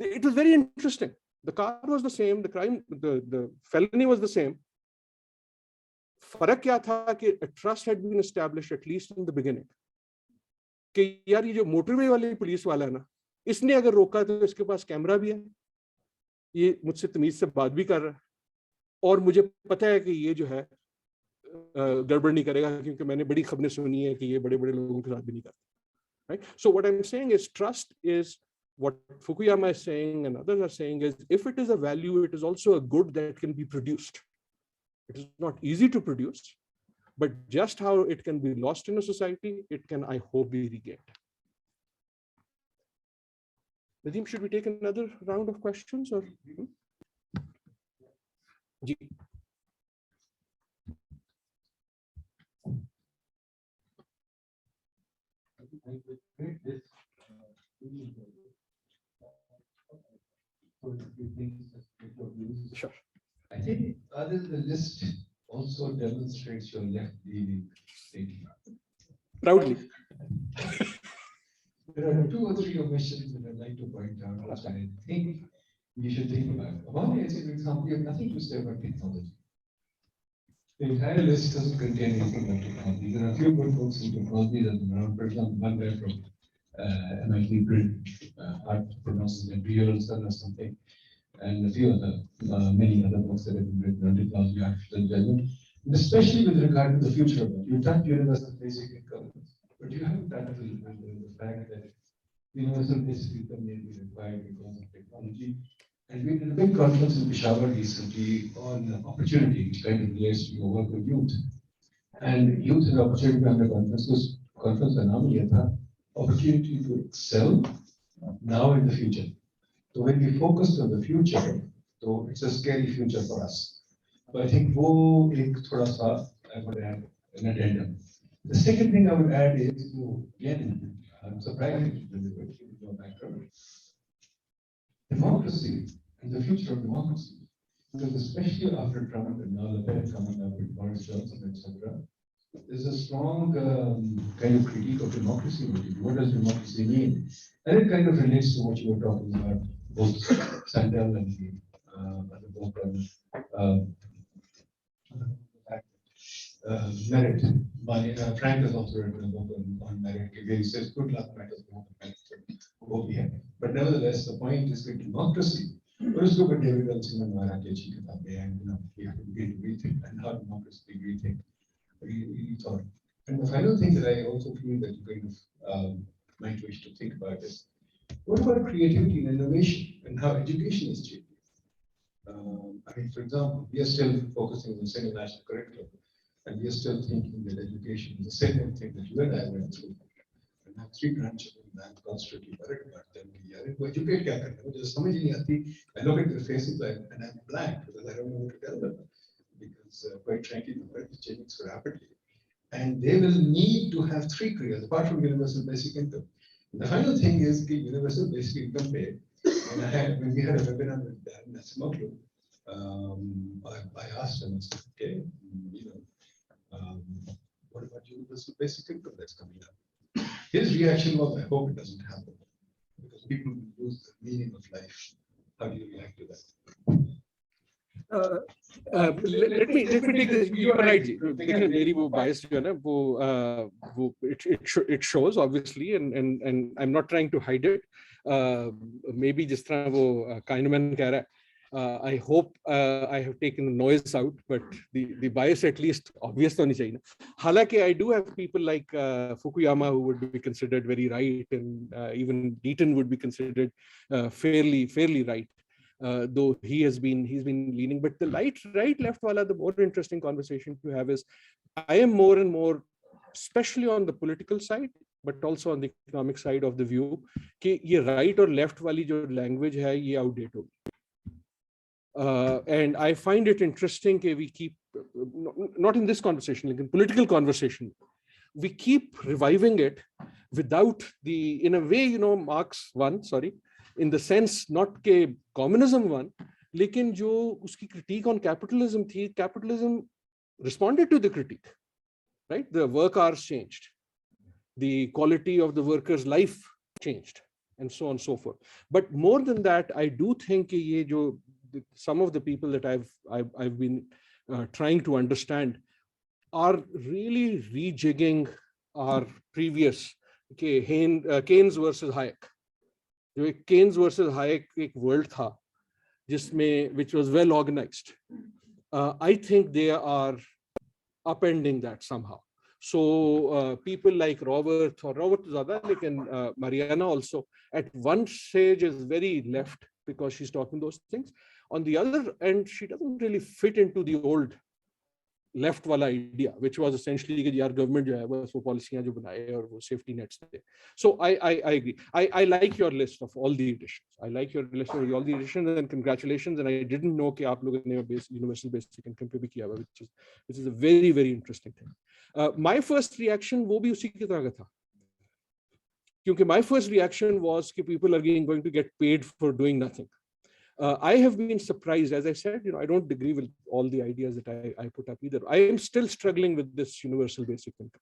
it was very interesting. The car was the same, the crime, the felony was the same. फर्क क्या था कि a trust had been established at least in the beginning कि यार ये जो मोटरवे वाली पुलिस वाला है ना, इसने अगर रोका तो इसके पास कैमरा भी है, ये मुझसे तमीज से बात भी कर रहा है, और मुझे पता है कि ये जो है गड़बड़ नहीं करेगा क्योंकि मैंने बड़ी खबरें सुनी है कि ये बड़े-बड़े लोगों के साथ भी नहीं करते. Right? So what I'm saying is trust is what Fukuyama is saying and others are saying is if it is a value, it is also a good that can be produced. It is not easy to produce, but just how it can be lost in a society, it can, I hope, be regained. Nadeem, should we take another round of questions or? Ji. Sure. I think other than the list also demonstrates your left-leaning thinking. Proudly. There are 2 or 3 omissions that I'd like to point out, which I think you should think about. One is, for example, you have nothing to say about technology. The entire list doesn't contain anything about technology. There are a few good books in technology that are around. For example, one guy from MIT pronounces it real or something, and a few other, many other books that have been written on technology, artificial intelligence, and especially with regard to the future of it. You touched universal basic income, but you haven't touched the fact that universal basic income may be required because of technology. And we did a big conference in Peshawar recently on opportunity, which kind of relates to your work with youth. And youth and opportunity on the conference opportunity to excel now in the future. So when we focus on the future, so it's a scary future for us. So I think wo ek thoda sa I would add an addendum. The second thing I would add is, again, I'm surprised with your background. Democracy and the future of democracy. Because especially after Trump and now Le Pen coming up with Boris Johnson, etc., there's a strong kind of critique of democracy. What does democracy mean? And it kind of relates to what you were talking about, both Sandel and the other book on merit. Frank has also written a book on merit. He says good luck matters more than merit. But nevertheless, the point is that democracy. Let's look at David Wilson and Haque and we have to begin to rethink and how democracy rethink. Thought. And the final thing that I also feel that you kind of might wish to think about is what about creativity and innovation and how education is changing? I mean, for example, we are still focusing on the single national curriculum, and we are still thinking that education is the same thing that you and I went through. And I have 3 grandchildren, and I'm constantly worried about them. Educate kya karna? Mujhe samajh nahi aati. I look at their faces and I'm blank because I don't know what to tell them. Because quite frankly, the world is changing so rapidly. And they will need to have 3 careers apart from universal basic income. The final thing is the universal basic income pay. And when we had a webinar with Nasimoglu, I asked him, I said, okay, what about universal basic income that's coming up? His reaction was, I hope it doesn't happen because people will lose the meaning of life. How do you react to that? Let me take this. You are right. Very biased, it shows obviously, and I'm not trying to hide it. Maybe just Kahneman keh raha hai. I hope I have taken the noise out, but the bias at least obvious to nahi chahiye. Halaki, I do have people like Fukuyama who would be considered very right, and even Deaton would be considered fairly right. Though he's been leaning, but the right left wala, the more interesting conversation to have is I am more and more, especially on the political side, but also on the economic side of the view कि ये right or left वाली जो language है ये outdated हो गई. And I find it interesting that we keep, not in this conversation, like in political conversation, we keep reviving it without the, in a way, Marx won, in the sense not के communism won, लेकिन जो उसकी critique on capitalism थी, capitalism responded to the critique, right? The work hours changed, the quality of the worker's life changed, and so on and so forth. But more than that, I do think ये जो some of the people that I've been trying to understand are really rejigging our previous Keynes versus Hayek. Keynes versus Hayek एक world था जिसमें which was well organized. I think they are upending that somehow. So people like Robert Zada, like Mariana also at one stage is very left because she's talking those things. On the other end, she doesn't really fit into the old left wala idea, which was essentially कि यार government जो है वो policies जो बनाए और वो safety nets थे. So I agree. I like your list of all the editions. I like your list of all the editions and congratulations. And I didn't know कि आप लोगों ने universal basic income पे भी किया हुआ, which is a very very interesting thing. My first reaction वो भी उसी की तरह का था. क्योंकि my first reaction was कि people are going to get paid for doing nothing. I have been surprised, as I said, I don't agree with all the ideas that I put up either. I am still struggling with this universal basic income.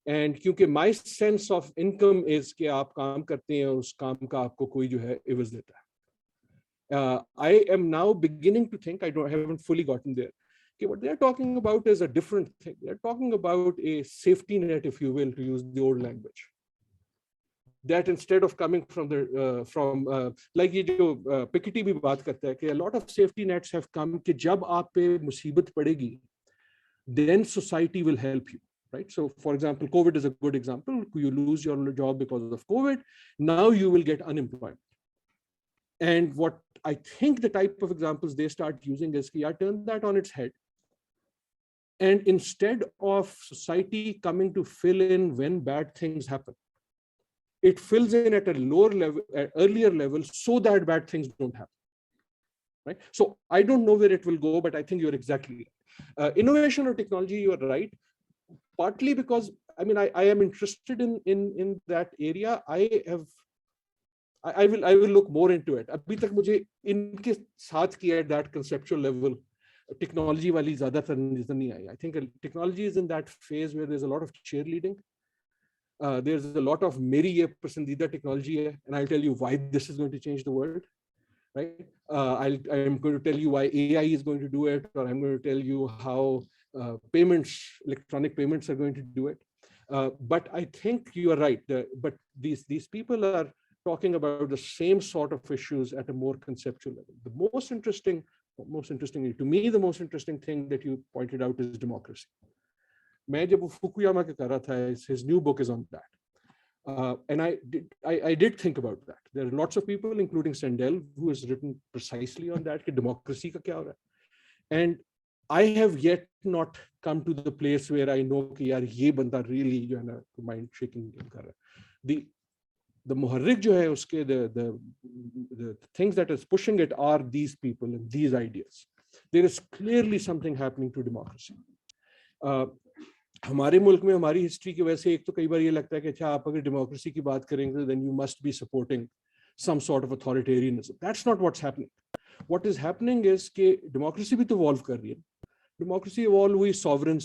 And क्योंकि my sense of income is कि आप काम करते हैं और उस काम का आपको कोई जो है एवज देता है. I am now beginning to think, I haven't fully gotten there, कि what they are talking about is a different thing. They are talking about a safety net, if you will, to use the old language. That instead of coming from like ये जो Piketty भी बात करता है कि a lot of safety nets have come कि जब आप पे मुसीबत पड़ेगी, then society will help you, right? So for example, COVID is a good example. You lose your job because of COVID, now you will get unemployment. And what I think the type of examples they start using is कि यार turn that on its head. And instead of society coming to fill in when bad things happen, it fills in at a lower level, at earlier level, so that bad things don't happen, right? So I don't know where it will go, but I think you're exactly right. Innovation or technology, you are right. Partly because, I mean, I am interested in that area. I will look more into it. अभी तक मुझे इनके साथ किया at that conceptual level, technology वाली ज़्यादातर नज़र नहीं आई. I think technology is in that phase where there's a lot of cheerleading. There's a lot of मेरी ये पसंदीदा technology है, and I'll tell you why this is going to change the world, right? I'm going to tell you why AI is going to do it, or I'm going to tell you how electronic payments are going to do it. But I think you are right. But these people are talking about the same sort of issues at a more conceptual level. The most interesting to me, the most interesting thing that you pointed out is democracy. मैं जब Fukuyama के कर रहा था, his new book is on that, and I did think about that. There are lots of people, including Sandel, who has written precisely on that कि democracy का क्या हो रहा है. And I have yet not come to the place where I know कि यार ये बंदा really जो है ना mind shaking कर रहा है. The muharrik जो है उसके the things that is pushing it are these people and these ideas. There is clearly something happening to democracy. हमारे मुल्क में हमारी हिस्ट्री की वजह से एक तो कई बार ये लगता है कि अच्छा आप अगर डेमोक्रेसी की बात करेंगे then you must be supporting some sort of authoritarianism. That's not what's happening. What is happening is कि डेमोक्रेसी भी तो evolve कर रही है. डेमोक्रेसी evolve हुई sovereign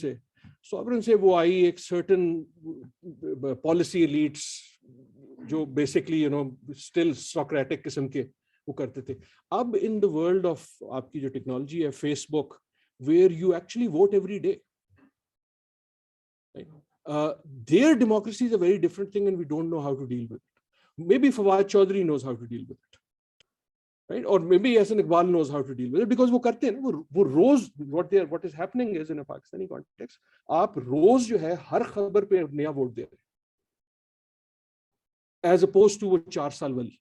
से वो आई एक certain policy elites जो basically still Socratic किस्म के वो करते थे. अब in the world of आपकी जो technology है Facebook, where you actually vote every day. Right? Their democracy is a very different thing and we don't know how to deal with it. Maybe Fawad Chaudhry knows how to deal with it, right? Or maybe Yasin Iqbal knows how to deal with it because वो करते हैं ना, वो रोज what is happening is in a Pakistani context, आप रोज जो है हर खबर पे नया वोट दे रहे हैं, as opposed to वो 4 साल वाली.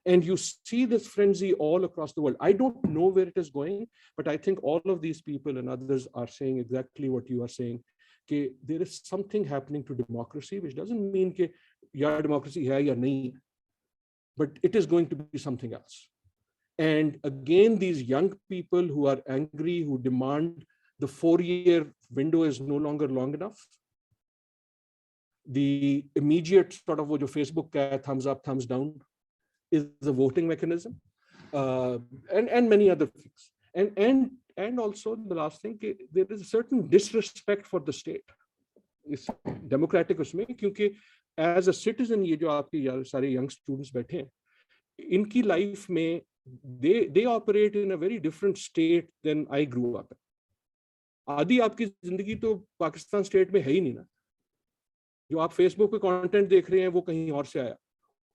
And you see this frenzy all across the world. I don't know where it is going, but I think all of these people and others are saying exactly what you are saying. There is something happening to democracy, which doesn't mean that yeah, democracy hai ya nahi, but it is going to be something else. And again, these young people who are angry, who demand the 4-year window is no longer long enough. The immediate sort of wo jo Facebook ka thumbs up, thumbs down is a voting mechanism, and many other things. And also the last thing, there is a certain disrespect for the state. It's democratic usme, क्योंकि as a citizen ये जो आपके सारे young students बैठे हैं, इनकी life में they operate in a very different state than I grew up in. आधी आपकी जिंदगी तो पाकिस्तान स्टेट में है ही नहीं ना. जो आप फेसबुक पे कंटेंट देख रहे हैं वो कहीं और से आया,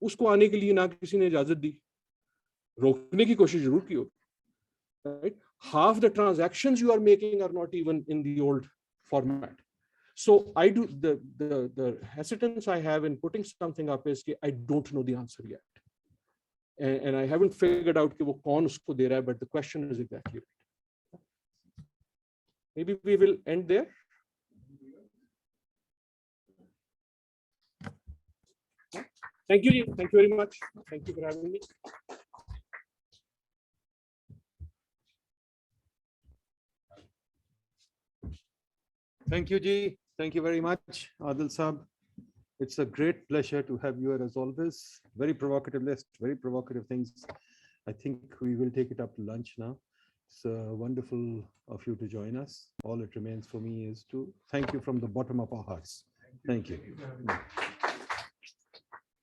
उसको आने के लिए ना किसी ने इजाजत दी, रोकने की कोशिश जरूर की होगी, right? Half the transactions you are making are not even in the old format. So I do the hesitance I have in putting something up is I don't know the answer yet. And I haven't figured out कि वो कौन उसको दे रहा है, but the question is exactly right. Maybe we will end there. Thank you. Thank you very much. Thank you for having me. Thank you, Ji. Thank you very much, Adil Saab. It's a great pleasure to have you here as always. Very provocative list, very provocative things. I think we will take it up to lunch now. It's wonderful of you to join us. All it remains for me is to thank you from the bottom of our hearts. Thank you.